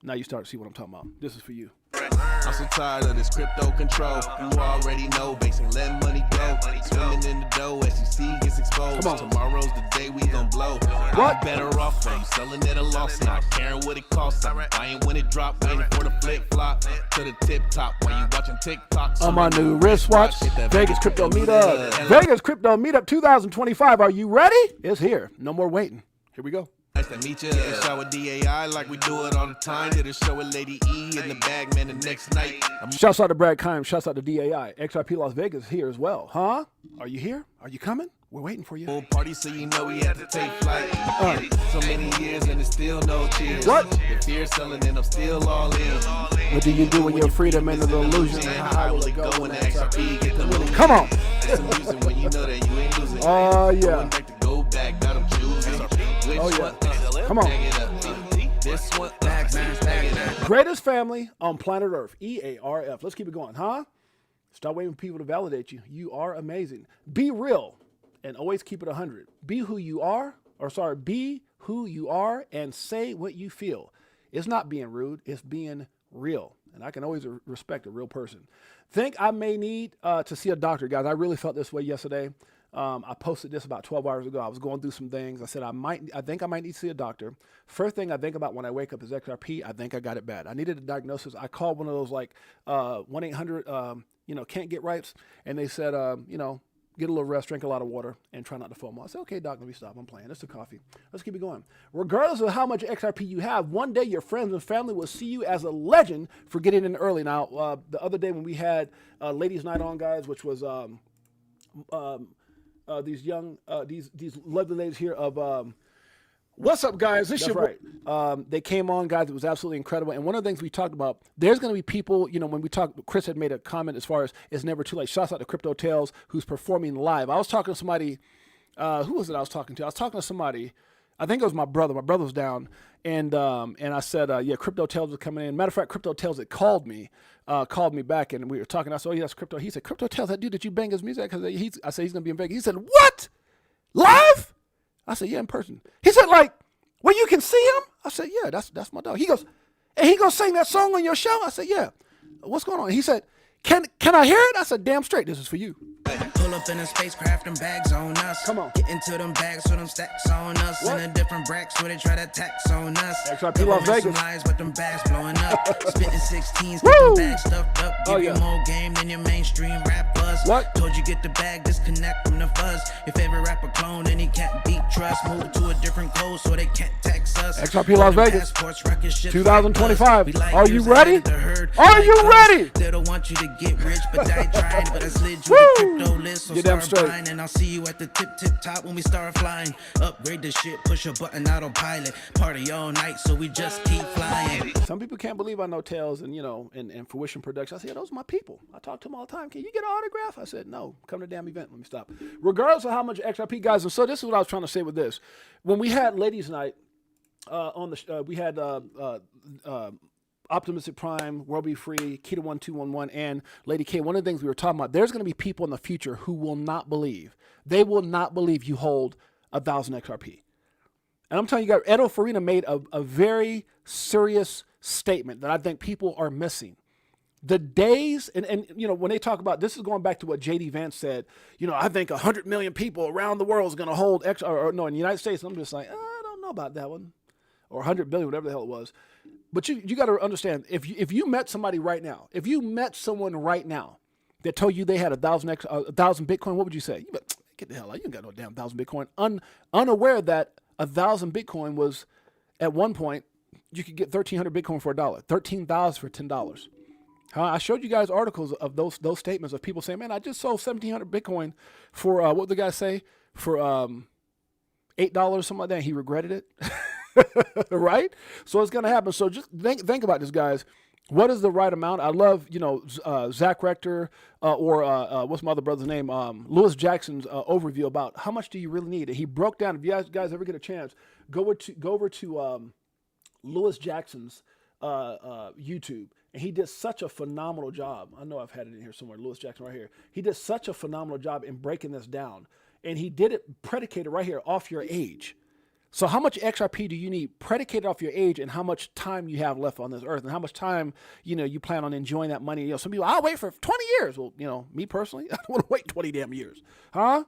Now you start to see what I'm talking about. This is for you. I'm so tired of this crypto control. You already know, basically let money go. Swimming in the dough, SEC gets exposed. Tomorrow's the day we gon' blow. What? Better off from selling at a loss, not caring what it costs. Buying when it drop, waiting for the flip flop to the tip top. While you watching TikTok on my new wristwatch, Vegas Crypto Meetup. Vegas Crypto Meetup 2025. Are you ready? It's here. No more waiting. Here we go. Nice to meet you. Show with DAI like we do it all the time. Did a show with Lady E in the bag, man, the next night. Shouts out to Brad Kime. Shouts out to DAI. XRP Las Vegas here as well. Huh? Are you here? Are you coming? We're waiting for you. Full party, so you know we had to take flight. So many years and it's still no cheers. What? The fear selling and I'm still all in. What do you do when your freedom and the illusion? How will it go when the XRP get the moving? Come on. It's amusing when you know that you ain't losing. Oh, yeah. Going back to go back, now I'm choosing. Oh, yeah. Come on. This one, Greatest family on planet Earth. EARF. Let's keep it going, huh? Stop waiting for people to validate you. You are amazing. Be real and always keep it 100. Be who you are, be who you are and say what you feel. It's not being rude. It's being real. And I can always respect a real person. Think I may need to see a doctor, guys. I really felt this way yesterday. I posted this about 12 hours ago. I was going through some things. I said, I think I might need to see a doctor. First thing I think about when I wake up is XRP. I think I got it bad. I needed a diagnosis. I called one of those like 1-800, can't get rights. And they said, get a little rest, drink a lot of water, and try not to FOMO. I said, okay, doc, let me stop. I'm playing. It's the coffee. Let's keep it going. Regardless of how much XRP you have, one day your friends and family will see you as a legend for getting in early. Now, the other day when we had Ladies Night on, guys, which was these lovely ladies here of what's up, guys? This is right. They came on, guys. It was absolutely incredible. And one of the things we talked about, there's going to be people, when we talk, Chris had made a comment as far as it's never too late. Shouts out to Crypto Tales, who's performing live. I was talking to somebody, who was it I was talking to? I was talking to somebody, I think it was my brother. My brother was down. And I said, Crypto Tales was coming in. Matter of fact, Crypto Tales had called me back, and we were talking. I said, oh, yeah, that's Crypto. He said, Crypto Tales, that dude that you bang his music? Because I said, he's going to be in Vegas. He said, what? Live? I said, yeah, in person. He said, like, well, you can see him? I said, yeah, that's my dog. He goes, and he going to sing that song on your show? I said, yeah. What's going on? He said, can I hear it? I said, damn straight, this is for you. Pull up in a spacecraft and bags on us. Come on. Get into them bags with them stacks on us. What? In a different bracks where they try to tax on us. XRP Las Vegas. Lies with them bags blowing up. Spitting 16s, get them bags stuffed up. Give you more game than your mainstream rap buzz. What? Told you get the bag, disconnect from the fuzz. Your favorite rapper clone and he can't beat trust. Move to a different code so they can't tax us. XRP Las Vegas 2025. Are you ready? Are you ready? They don't want you to get rich, but I tried. But I slid you the crypto list, so Get damn start straight. buying. And I'll see you at the tip top when we start flying. Upgrade the shit, push a button, autopilot. Party all night, so we just keep flying. Some people can't believe I know Tails and, you know, and Fruition Production. I said, yeah, those are my people. I talk to them all the time. Can you get an autograph? I said, no, come to the damn event. Let me stop. Regardless of how much XRP guys, and so this is what I was trying to say with this. When we had ladies night on the, we had Optimistic Prime, World Be Free, Keto 1211, and Lady K. One of the things we were talking about, there's going to be people in the future who will not believe. They will not believe you hold 1,000 XRP. And I'm telling you guys, Edo Farina made a very serious statement that I think people are missing. The days, and you know, when they talk about, this is going back to what J.D. Vance said, you know, I think 100 million people around the world is going to hold or no, in the United States, I'm just like, I don't know about that one. Or 100 billion, whatever the hell it was. But you got to understand, if you met somebody right now, if you met someone right now that told you they had 1,000 Bitcoin, what would you say? You bet, get the hell out, you ain't got no damn 1,000 Bitcoin. Unaware that 1,000 Bitcoin was, at one point, you could get 1,300 Bitcoin for $1, 13,000 for $10. I showed you guys articles of those statements of people saying, man, I just sold 1,700 Bitcoin for, what did the guy say? For $8, something like that. He regretted it. Right? So it's going to happen. So just think about this, guys. What is the right amount? I love, you know, Zach Rector or what's my other brother's name? Lewis Jackson's overview about how much do you really need. And he broke down, if you guys ever get a chance, go over to Lewis Jackson's YouTube. And he did such a phenomenal job. I know I've had it in here somewhere, Lewis Jackson right here. He did such a phenomenal job in breaking this down. And he did it predicated right here off your age. So how much XRP do you need predicated off your age and how much time you have left on this earth and how much time, you know, you plan on enjoying that money? You know, some people, I'll wait for 20 years. Well, you know, me personally, I don't want to wait 20 damn years. Huh?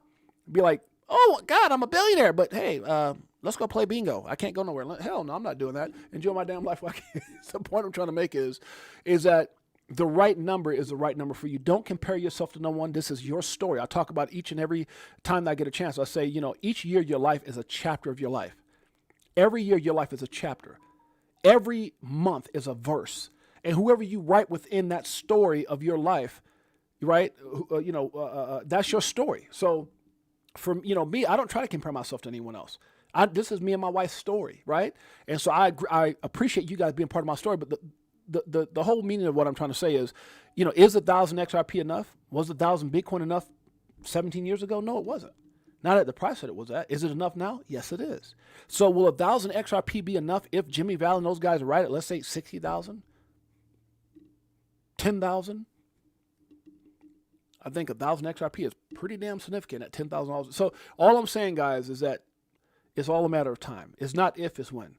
Be like, oh, God, I'm a billionaire. But, hey, let's go play bingo. I can't go nowhere. Hell no, I'm not doing that. Enjoy my damn life. The point I'm trying to make is that the right number is the right number for you. Don't compare yourself to no one. This is your story. I talk about each and every time that I get a chance. I say, you know, each year your life is a chapter of your life. Every year your life is a chapter. Every month is a verse. And whoever you write within that story of your life, right, that's your story. So for, you know, me, I don't try to compare myself to anyone else. This is me and my wife's story, right? And so I appreciate you guys being part of my story, but the whole meaning of what I'm trying to say is, you know, is 1,000 XRP enough? Was 1,000 Bitcoin enough 17 years ago? No, it wasn't. Not at the price that it was at. Is it enough now? Yes, it is. So will 1,000 XRP be enough if Jimmy Val and those guys are right at, let's say, 60,000? 10,000? I think 1,000 XRP is pretty damn significant at $10,000. So all I'm saying, guys, is that it's all a matter of time. It's not if, it's when.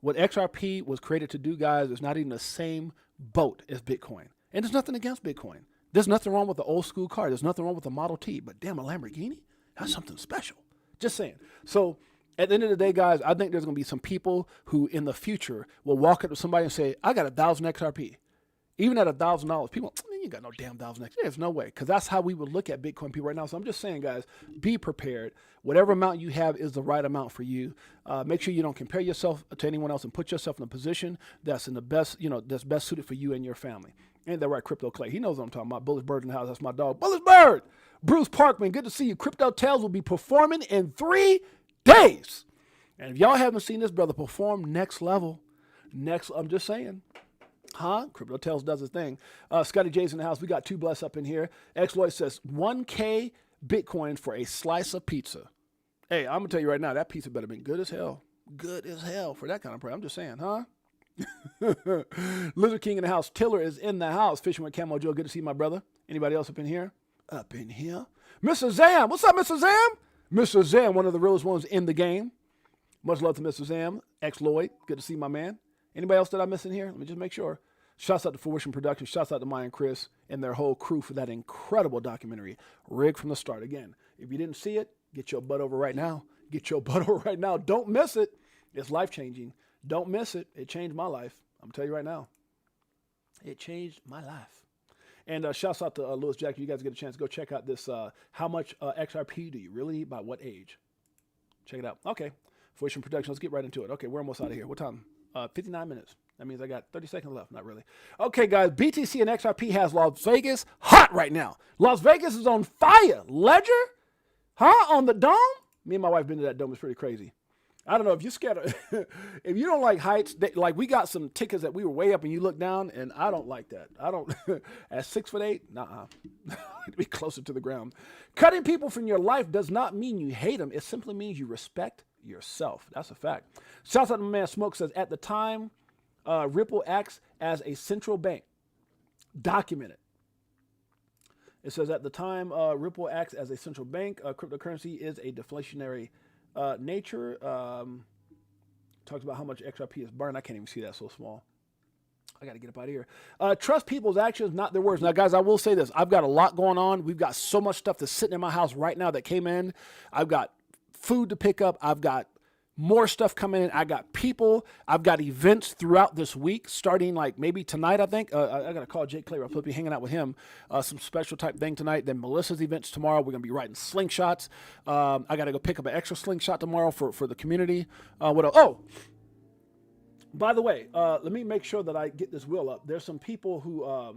What XRP was created to do, guys, is not even the same boat as Bitcoin. And there's nothing against Bitcoin. There's nothing wrong with the old school car. There's nothing wrong with the Model T. But damn, a Lamborghini? That's something special. Just saying. So at the end of the day, guys, I think there's going to be some people who in the future will walk up to somebody and say, I got 1,000 XRP. Even at $1,000, people, you ain't got no damn 1,000 XRP. There's no way. Because that's how we would look at Bitcoin people right now. So I'm just saying, guys, be prepared. Whatever amount you have is the right amount for you. Make sure you don't compare yourself to anyone else and put yourself in a position that's in the best, you know, that's best suited for you and your family. Ain't that right, Crypto Clay? He knows what I'm talking about. Bullish Bird in the house. That's my dog. Bullish Bird! Bruce Parkman, good to see you. Crypto Tales will be performing in 3 days. And if y'all haven't seen this brother perform next level, I'm just saying. Huh? Crypto Tales does his thing. Scotty J's in the house. We got 2 bless up in here. X-Lloyd says 1K Bitcoin for a slice of pizza. Hey, I'm going to tell you right now, that pizza better been good as hell. Good as hell for that kind of price. I'm just saying, huh? Lizard King in the house. Tiller is in the house. Fishing with Camo Joe. Good to see you, my brother. Anybody else up in here? Up in here. Mr. Zam. What's up, Mr. Zam? Mr. Zam, one of the realest ones in the game. Much love to Mr. Zam. X-Lloyd. Good to see my man. Anybody else that I missed in here? Let me just make sure. Shouts out to Fruition Productions. Shouts out to Maya and Chris and their whole crew for that incredible documentary, Rigged from the Start. Again, if you didn't see it, get your butt over right now. Get your butt over right now. Don't miss it. It's life-changing. Don't miss it. It changed my life. I'm telling you right now. It changed my life. And shouts out to Lewis Jack. You guys get a chance to go check out this. How much XRP do you really need by what age? Check it out. Okay. Fruition Production. Let's get right into it. Okay, we're almost out of here. What time? 59 minutes. That means I got 30 seconds left. Not really. Okay, guys. BTC and XRP has Las Vegas hot right now. Las Vegas is on fire. Ledger? Huh? On the dome? Me and my wife been to that dome. It's pretty crazy. I don't know if you're scared of, if you don't like heights, like we got some tickets that we were way up and you look down, and I don't like that. I don't, at 6'8", nah, be closer to the ground. Cutting people from your life does not mean you hate them. It simply means you respect yourself. That's a fact. Shouts out to my man Smoke says, at the time, Ripple acts as a central bank. Documented. It says at the time, Ripple acts as a central bank. Cryptocurrency is a deflationary nature. Talks about how much XRP is burned. I can't even see that, so small. I got to get up out of here. Trust people's actions, not their words. Now, guys, I will say this. I've got a lot going on. We've got so much stuff that's sitting in my house right now that came in. I've got food to pick up. I've got more stuff coming in. I got people. I've got events throughout this week, starting like maybe tonight, I think. I got to call Jake Clay. I'll be hanging out with him. Some special type thing tonight. Then Melissa's events tomorrow. We're going to be writing slingshots. I got to go pick up an extra slingshot tomorrow for the community. What else? Oh, by the way, let me make sure that I get this wheel up. There's some people who, oh,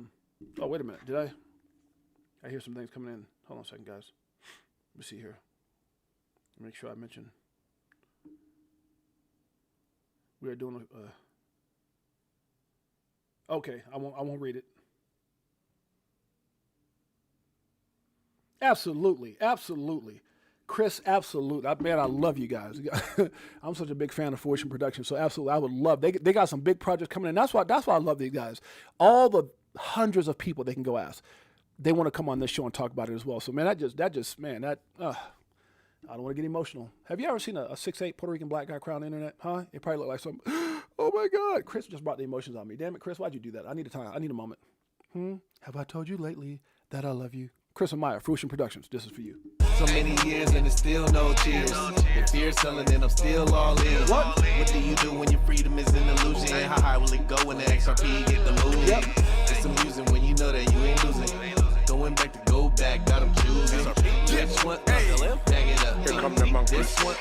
wait a minute. Did I hear some things coming in. Hold on a second, guys. Let me see here. Make sure I mention. We are doing okay, I won't read it. Absolutely. Chris, absolutely. Man, I love you guys. I'm such a big fan of Fruition Production, so absolutely, I would love. They got some big projects coming in. That's why I love these guys. All the hundreds of people they can go ask, they want to come on this show and talk about it as well. So man, I don't want to get emotional. Have you ever seen a 6'8" Puerto Rican black guy cry on the internet? Huh? It probably looked like something. Oh my God. Chris just brought the emotions on me. Damn it, Chris, why'd you do that? I need a time. I need a moment. Have I told you lately that I love you? Chris and Maya, Fruition Productions. This is for you. So many years and it's still no cheers. If fear selling and I'm still all in. What do you do when your freedom is an illusion? How high will it go when the XRP get the move? Yep. It's amusing when you know that you ain't losing. Going back to go back, got them choosing. This one, bag it up. Here come the monkey. This one,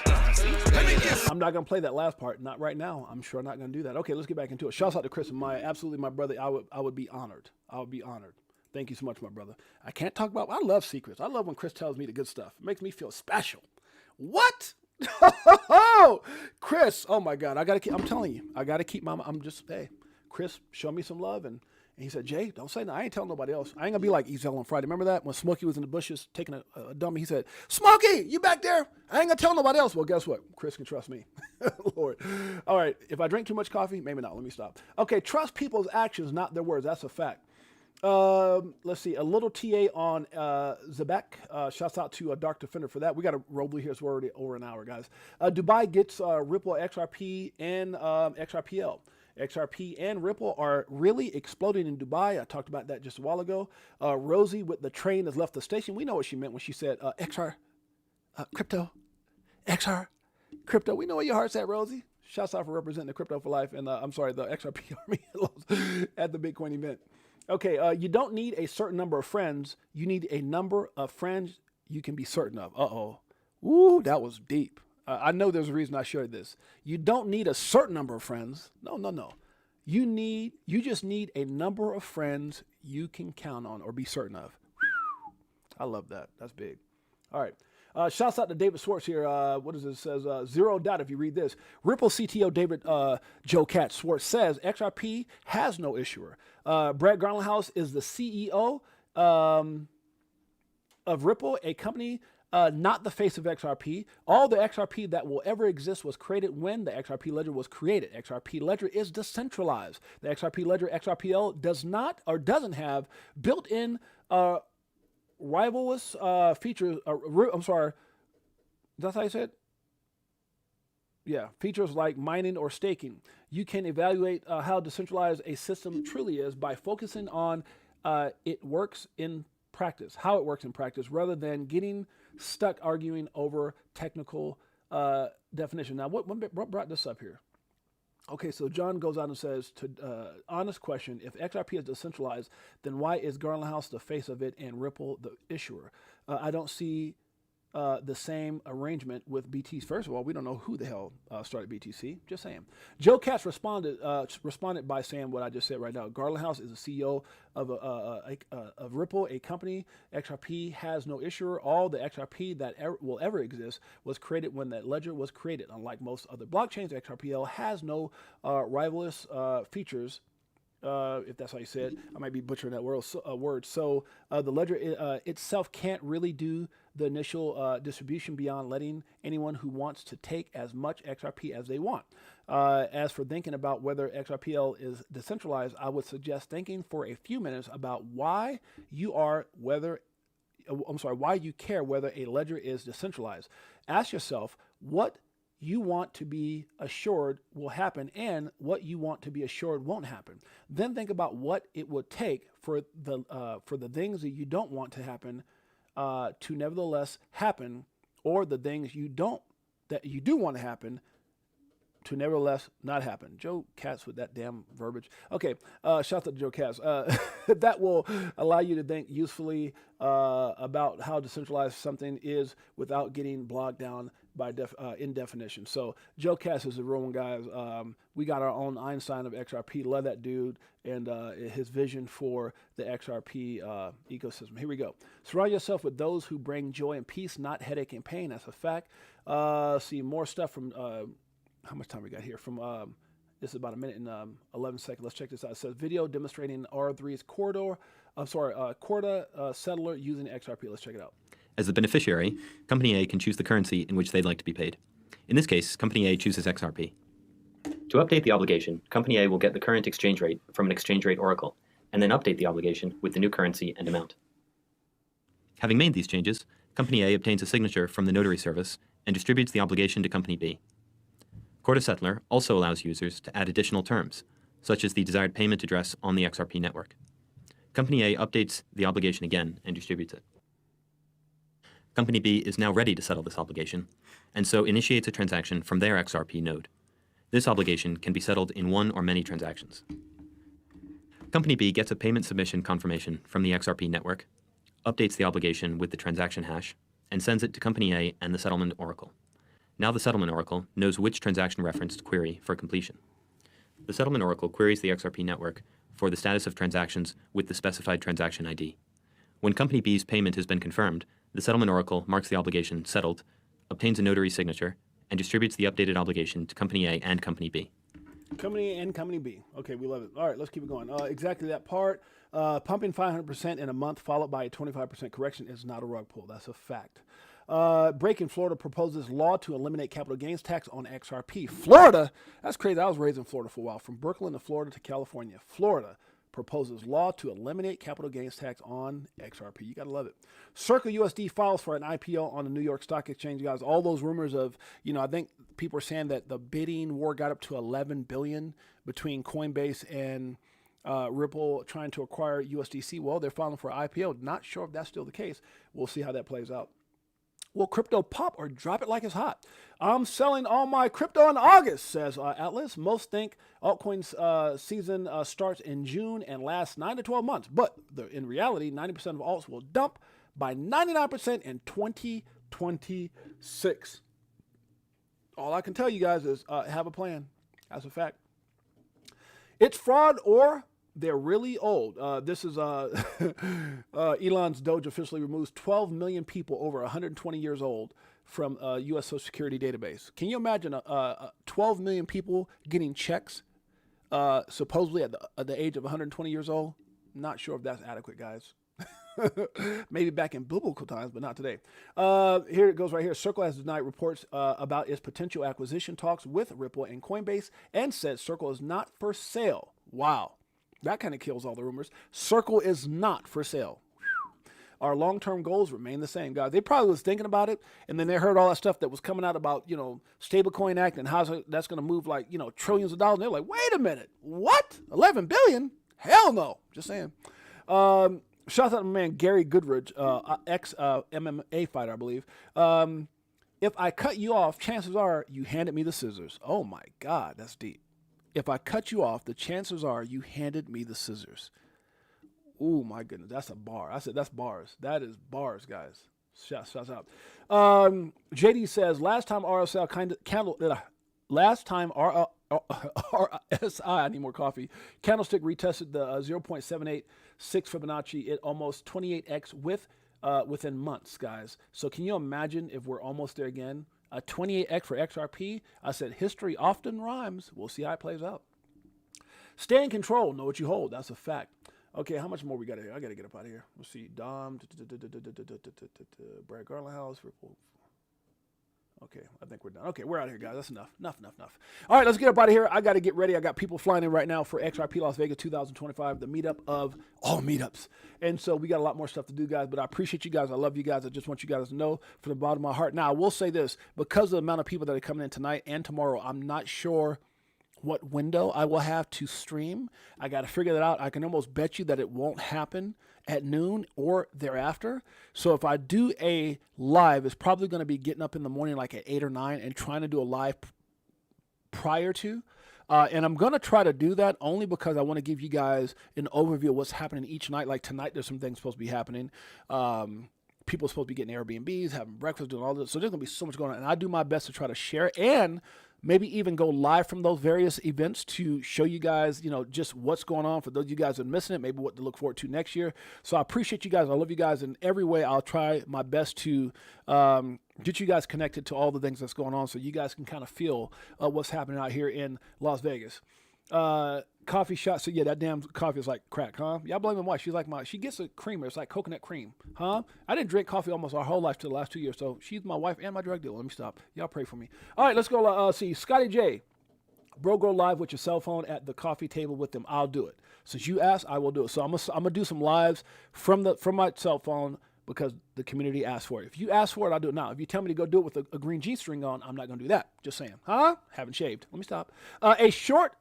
I'm not going to play that last part. Not right now. I'm sure I'm not going to do that. Okay, let's get back into it. Shouts out to Chris and Maya. Absolutely, my brother. I would be honored. I would be honored. Thank you so much, my brother. I can't talk about, I love secrets. I love when Chris tells me the good stuff. It makes me feel special. What? Chris, oh my God. I'm telling you, I got to keep hey, Chris, show me some love. And he said, Jay, don't say no. I ain't telling nobody else. I ain't gonna be like Ezel on Friday. Remember that? When Smokey was in the bushes taking a dummy, he said, Smokey, you back there? I ain't gonna tell nobody else. Well, guess what? Chris can trust me. Lord. All right. If I drink too much coffee, maybe not. Let me stop. Okay. Trust people's actions, not their words. That's a fact. Let's see. A little TA on Zbec. Shouts out to Dark Defender for that. We got a roll here. So we're already over an hour, guys. Dubai gets Ripple, XRP, and XRPL. XRP and Ripple are really exploding in Dubai. I talked about that just a while ago. Rosie with the train has left the station. We know what she meant when she said crypto. XR, crypto. We know where your heart's at, Rosie. Shouts out for representing the Crypto for Life and the XRP Army at the Bitcoin event. Okay, you don't need a certain number of friends. You need a number of friends you can be certain of. Uh-oh. Ooh, that was deep. I know there's a reason I shared this. You don't need a certain number of friends. No. You just need a number of friends you can count on or be certain of. I love that. That's big. All right. Shouts out to David Swartz here. What is it? It says, zero doubt if you read this. Ripple CTO David Joe Cat Swartz says, XRP has no issuer. Brett Garlinghouse is the CEO of Ripple, a company not the face of XRP. All the XRP that will ever exist was created when the XRP ledger was created. XRP ledger is decentralized. The XRP ledger, XRPL, does not or doesn't have built-in rivalrous features. I'm sorry. That's how you said? Yeah, features like mining or staking. You can evaluate how decentralized a system truly is by focusing on how it works in practice, rather than getting stuck arguing over technical definition. Now, what brought this up here? Okay, so John goes on and says, honest question, if XRP is decentralized, then why is Garlinghouse the face of it and Ripple the issuer? I don't see the same arrangement with BTC. First of all, we don't know who the hell started BTC. Just saying. Joe Katz responded by saying what I just said right now. Garland House is the CEO of Ripple, a company. XRP has no issuer. All the XRP that will ever exist was created when that ledger was created. Unlike most other blockchains, XRPL has no rivalrous features. If that's how you say it, I might be butchering that word. So the ledger itself can't really do the initial distribution beyond letting anyone who wants to take as much XRP as they want. As for thinking about whether XRPL is decentralized, I would suggest thinking for a few minutes about why you care whether a ledger is decentralized. Ask yourself what you want to be assured will happen and what you want to be assured won't happen. Then think about what it would take for the things that you don't want to happen to nevertheless happen, or the things that you do want to happen to nevertheless not happen. Joe Katz with that damn verbiage. Okay, shout out to Joe Katz. That will allow you to think usefully about how decentralized something is without getting bogged down by in definition. So Joe Katz is a real one, guys. We got our own Einstein of XRP. Love that dude and his vision for the XRP ecosystem. Here we go. Surround yourself with those who bring joy and peace, not headache and pain. That's a fact. See more stuff from... how much time we got here? From this is about a minute and 11 seconds. Let's check this out. It says video demonstrating R3's Corda settler using XRP. Let's check it out. As the beneficiary, Company A can choose the currency in which they'd like to be paid. In this case, Company A chooses XRP. To update the obligation, Company A will get the current exchange rate from an exchange rate oracle, and then update the obligation with the new currency and amount. Having made these changes, Company A obtains a signature from the notary service and distributes the obligation to Company B. Corda Settler also allows users to add additional terms, such as the desired payment address on the XRP network. Company A updates the obligation again and distributes it. Company B is now ready to settle this obligation, and so initiates a transaction from their XRP node. This obligation can be settled in one or many transactions. Company B gets a payment submission confirmation from the XRP network, updates the obligation with the transaction hash, and sends it to Company A and the settlement oracle. Now the settlement oracle knows which transaction reference to query for completion. The settlement oracle queries the XRP network for the status of transactions with the specified transaction ID. When Company B's payment has been confirmed, the settlement oracle marks the obligation settled, obtains a notary signature, and distributes the updated obligation to Company A and Company B. Company A and Company B. Okay, we love it. All right, let's keep it going. Exactly that part. Pumping 500% in a month followed by a 25% correction is not a rug pull. That's a fact. Break in Florida proposes law to eliminate capital gains tax on XRP. Florida? That's crazy. I was raised in Florida for a while. From Brooklyn to Florida to California. Florida proposes law to eliminate capital gains tax on XRP. You got to love it. Circle USD files for an IPO on the New York Stock Exchange, guys. All those rumors of, I think people are saying that the bidding war got up to $11 billion between Coinbase and Ripple trying to acquire USDC. Well, they're filing for IPO. Not sure if that's still the case. We'll see how that plays out. Will crypto pop or drop it like it's hot? I'm selling all my crypto in August, says Atlas. Most think altcoins season starts in June and lasts 9 to 12 months. But in reality, 90% of alts will dump by 99% in 2026. All I can tell you guys is have a plan. That's a fact. It's fraud or they're really old. This is Elon's Doge officially removes 12 million people over 120 years old from U.S. Social Security database. Can you imagine 12 million people getting checks supposedly at the age of 120 years old? Not sure if that's adequate, guys. Maybe back in biblical times, but not today. Here it goes right here. Circle has denied reports about its potential acquisition talks with Ripple and Coinbase and said Circle is not for sale. Wow. That kind of kills all the rumors. Circle is not for sale. Our long-term goals remain the same, guys. They probably was thinking about it, and then they heard all that stuff that was coming out about, Stablecoin Act and how that's going to move like, trillions of dollars. And they're like, wait a minute. What? 11 billion? Hell no. Just saying. Shout out to my man Gary Goodridge, ex-MMA fighter, I believe. If I cut you off, chances are you handed me the scissors. Oh, my God. That's deep. If I cut you off, the chances are you handed me the scissors. Oh, my goodness. That's a bar. I said that's bars. That is bars, guys. Shouts out. JD says last time RSI RSI, I need more coffee. Candlestick retested the 0.786 Fibonacci. It almost 28x within months, guys. So can you imagine if we're almost there again? 28x for XRP. I said history often rhymes. We'll see how it plays out. Stay in control. Know what you hold. That's a fact. Okay, how much more we got here? I got to get up out of here. Let's see. Dom, Brad Garland House, Ripple. Okay, I think we're done. Okay, we're out of here, guys. That's enough. Enough. All right, let's get up out of here. I got to get ready. I got people flying in right now for XRP Las Vegas 2025, the meetup of all meetups. And so we got a lot more stuff to do, guys, but I appreciate you guys. I love you guys. I just want you guys to know from the bottom of my heart. Now, I will say this. Because of the amount of people that are coming in tonight and tomorrow, I'm not sure what window I will have to stream. I got to figure that out. I can almost bet you that it won't happen at noon or thereafter. So if I do a live, it's probably going to be getting up in the morning like at 8 or 9 and trying to do a live prior to. And I'm going to try to do that only because I want to give you guys an overview of what's happening each night. Like tonight, there's some things supposed to be happening. People are supposed to be getting Airbnbs, having breakfast, doing all this. So there's going to be so much going on. And I do my best to try to share and maybe even go live from those various events to show you guys, just what's going on for those of you guys that are missing it, maybe what to look forward to next year. So I appreciate you guys. I love you guys in every way. I'll try my best to get you guys connected to all the things that's going on so you guys can kind of feel what's happening out here in Las Vegas. Coffee shop. So yeah, that damn coffee is like crack, huh? Y'all blame my wife. She's like she gets a creamer. It's like coconut cream, huh? I didn't drink coffee almost our whole life till the last 2 years. So she's my wife and my drug dealer. Let me stop. Y'all pray for me. All right, let's go. See, Scotty J, bro, go live with your cell phone at the coffee table with them. I'll do it. Since you asked, I will do it. So I'm gonna do some lives from my cell phone because the community asked for it. If you ask for it, I'll do it now. If you tell me to go do it with a green G string on, I'm not gonna do that. Just saying, huh? Haven't shaved. Let me stop. A short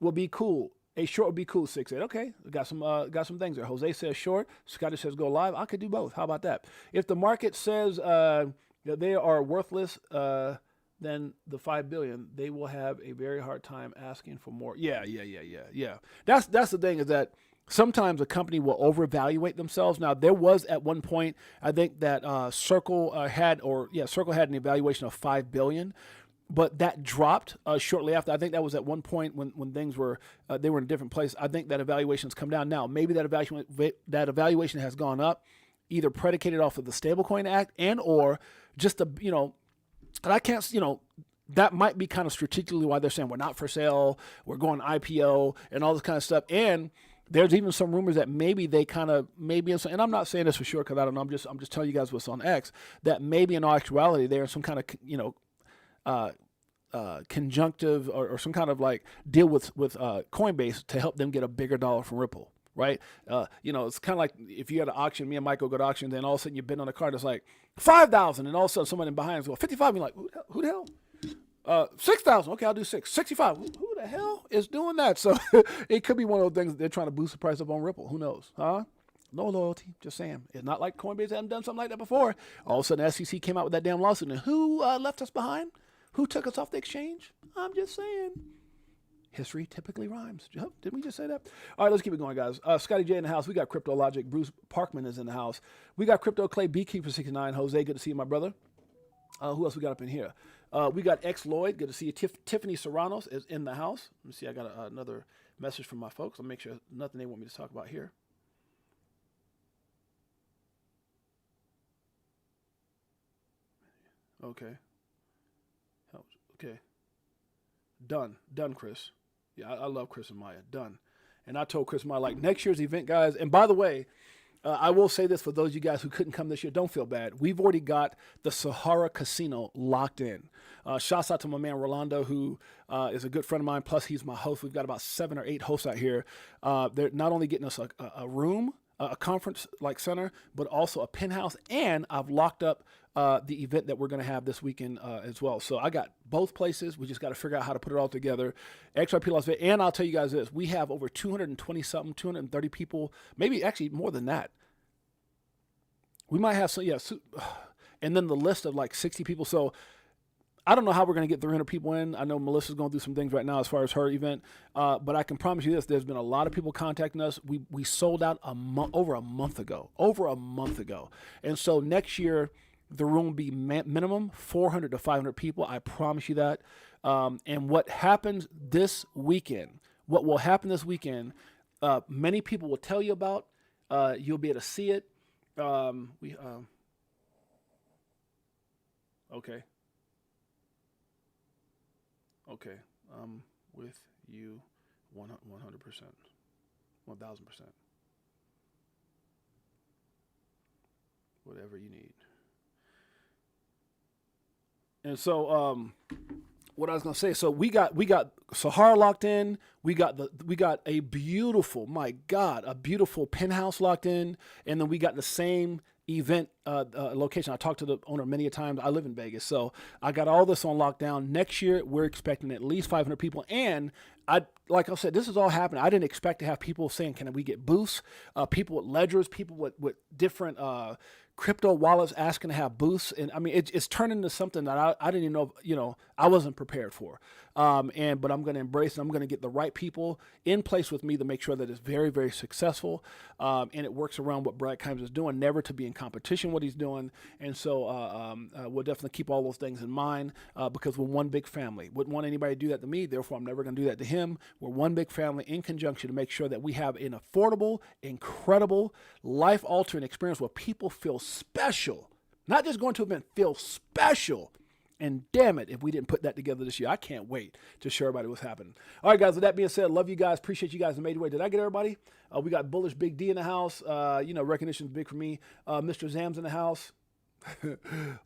will be cool. A short would be cool. 6-8. Okay, got some things there. Jose says short. Scotty says go live. I could do both. How about that? If the market says that they are worthless, then the 5 billion, they will have a very hard time asking for more. Yeah. That's the thing is that sometimes a company will overvaluate themselves. Now there was at one point I think that Circle had an evaluation of 5 billion. But that dropped shortly after. I think that was at one point when things were they were in a different place. I think that evaluation's come down now. Maybe that evaluation has gone up, either predicated off of the Stablecoin Act and or just the and I can't that might be kind of strategically why they're saying we're not for sale, we're going IPO and all this kind of stuff. And there's even some rumors that maybe they and I'm not saying this for sure because I don't know. I'm just telling you guys what's on X that maybe in all actuality they're in some kind of conjunctive or some kind of like deal with Coinbase to help them get a bigger dollar from Ripple, right? It's kind of like if you had an auction, me and Michael go to auction, then all of a sudden you bid on a car that's like 5,000, and all of a sudden someone in behind is going 55. You're like, who the hell? 6,000. Okay, I'll do 6. 65. Who the hell is doing that? So it could be one of those things that they're trying to boost the price up on Ripple. Who knows? Huh? No loyalty, just saying. It's not like Coinbase hadn't done something like that before. All of a sudden, SEC came out with that damn lawsuit, and who left us behind? Who took us off the exchange? I'm just saying. History typically rhymes. Didn't we just say that? All right, let's keep it going, guys. Scotty J in the house. We got Crypto Logic. Bruce Parkman is in the house. We got Crypto Clay, Beekeeper 69. Jose, good to see you, my brother. Who else we got up in here? We got X Lloyd. Good to see you. Tiffany Serranos is in the house. Let me see. I got another message from my folks. I'll make sure nothing they want me to talk about here. Okay. Okay. Done, Chris. Yeah, I love Chris and Maya. Done. And I told Chris and Maya, like, next year's event, guys, and by the way, I will say this for those of you guys who couldn't come this year, don't feel bad. We've already got the Sahara Casino locked in. Shouts out to my man Rolando, who is a good friend of mine, plus he's my host. We've got about 7 or 8 hosts out here. They're not only getting us a room, a conference-like center, but also a penthouse, and I've locked up the event that we're going to have this weekend as well. So I got both places. We just got to figure out how to put it all together. XRP Las Vegas, and I'll tell you guys this. We have over 220-something, 230 people, maybe actually more than that. We might have some, and then the list of like 60 people. So I don't know how we're going to get 300 people in. I know Melissa's going through some things right now as far as her event, but I can promise you this: there's been a lot of people contacting us. We sold out over a month ago, and so next year the room will be minimum 400 to 500 people. I promise you that. And what happens this weekend? What will happen this weekend? Many people will tell you about. You'll be able to see it. Okay. Okay, with you 100%, 1,000%. Whatever you need. And so, what I was gonna say, so we got Sahara locked in. We got a beautiful, my God, a beautiful penthouse locked in, and then we got the same event location. I talked to the owner many a times. I live in Vegas, so I got all this on lockdown. Next year, we're expecting at least 500 people. And like I said, this is all happening. I didn't expect to have people saying, "Can we get booths?" People with ledgers, people with different crypto wallets asking to have booths. And I mean, it's turned into something that I didn't even know, I wasn't prepared for. But I'm going to embrace it. I'm going to get the right people in place with me to make sure that it's very, very successful. And it works around what Brad Kimes is doing, never to be in competition with what he's doing. And so we'll definitely keep all those things in mind because we're one big family. Wouldn't want anybody to do that to me. Therefore, I'm never going to do that to him. We're one big family in conjunction to make sure that we have an affordable, incredible, life-altering experience where people feel special. Not just going to an event, feel special. And damn it, if we didn't put that together this year. I can't wait to show everybody what's happening. All right, guys, with that being said, love you guys. Appreciate you guys who made your way. Did I get everybody? We got Bullish Big D in the house. Recognition is big for me. Mr. Zam's in the house.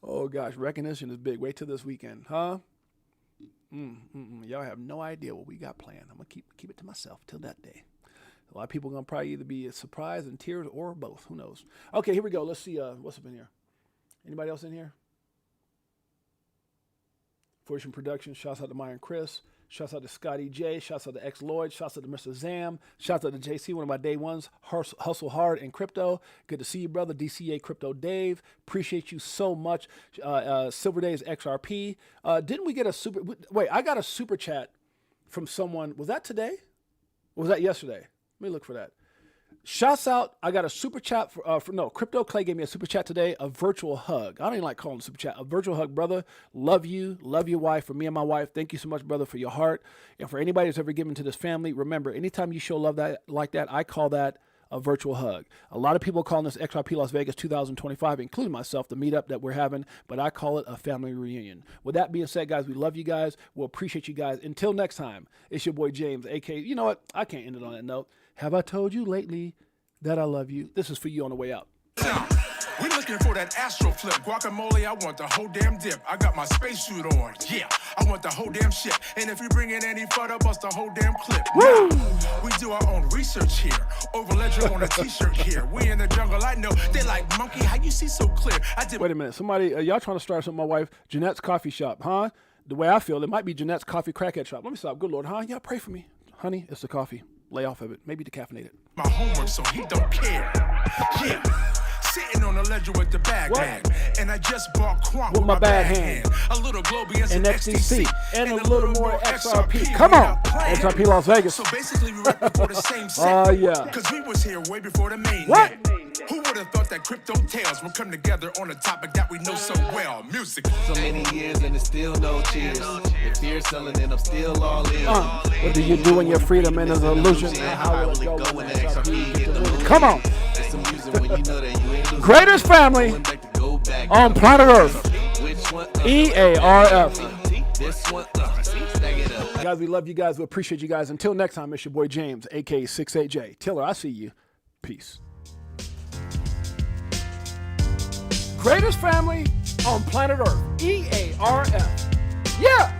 Oh, gosh, recognition is big. Wait till this weekend, huh? Y'all have no idea what we got planned. I'm going to keep it to myself till that day. A lot of people are going to probably either be surprised and tears or both. Who knows? Okay, here we go. Let's see what's up in here. Anybody else in here? Fruition Productions. Shouts out to Myron Chris. Shouts out to Scotty J. Shouts out to X Lloyd. Shouts out to Mr. Zam. Shouts out to JC, one of my day ones. Hustle hard in crypto. Good to see you, brother. DCA Crypto Dave. Appreciate you so much. Silver Days XRP. Didn't we get a super? Wait, I got a super chat from someone. Was that today? Or was that yesterday? Let me look for that. Shouts out. I got a super chat Crypto Clay gave me a super chat today, a virtual hug. I don't even like calling it super chat. A virtual hug, brother. Love you. Love your wife. For me and my wife, thank you so much, brother, for your heart. And for anybody who's ever given to this family, remember, anytime you show love like that, I call that a virtual hug. A lot of people are calling this XRP Las Vegas 2025, including myself, the meetup that we're having, but I call it a family reunion. With that being said, guys, we love you guys. We'll appreciate you guys. Until next time, it's your boy James, a.k.a. You know what? I can't end it on that note. Have I told you lately that I love you? This is for you on the way out. We looking for that astro flip. Guacamole, I want the whole damn dip. I got my spacesuit on. Yeah, I want the whole damn shit. And if you bring in any further, bust the whole damn clip. Woo! Now, we do our own research here. Over ledger on a t-shirt here. We in the jungle, I know. They like, monkey, how you see so clear? Wait a minute. Somebody, y'all trying to start something with my wife, Jeanette's Coffee Shop, huh? The way I feel, it might be Jeanette's Coffee Crackhead Shop. Let me stop. Good Lord, huh? Y'all pray for me. Honey, it's the coffee. Lay off of it. Maybe decaffeinate it. My homework, so he don't care. Yeah. Sitting on the ledger with the bag man. And I just bought Quant with my bad hand. A little Globius and XDC. And a little more XRP. Come on. XRP Las Vegas. So basically we rep before the same set. Oh, yeah. Because we was here way before the main what? Net. Who would have thought that crypto tales would come together on a topic that we know so well? Music. So many years and it's still no cheers. If fear selling and I'm still all in. What do you do when your freedom and is an illusion? How will it go when XRP get the win? Come on. Greatest family on planet Earth. EARF. Guys, we love you guys. We appreciate you guys. Until next time, it's your boy James, a.k.a. 68J. Tiller, I see you. Peace. Greatest family on planet Earth. EARF. Yeah.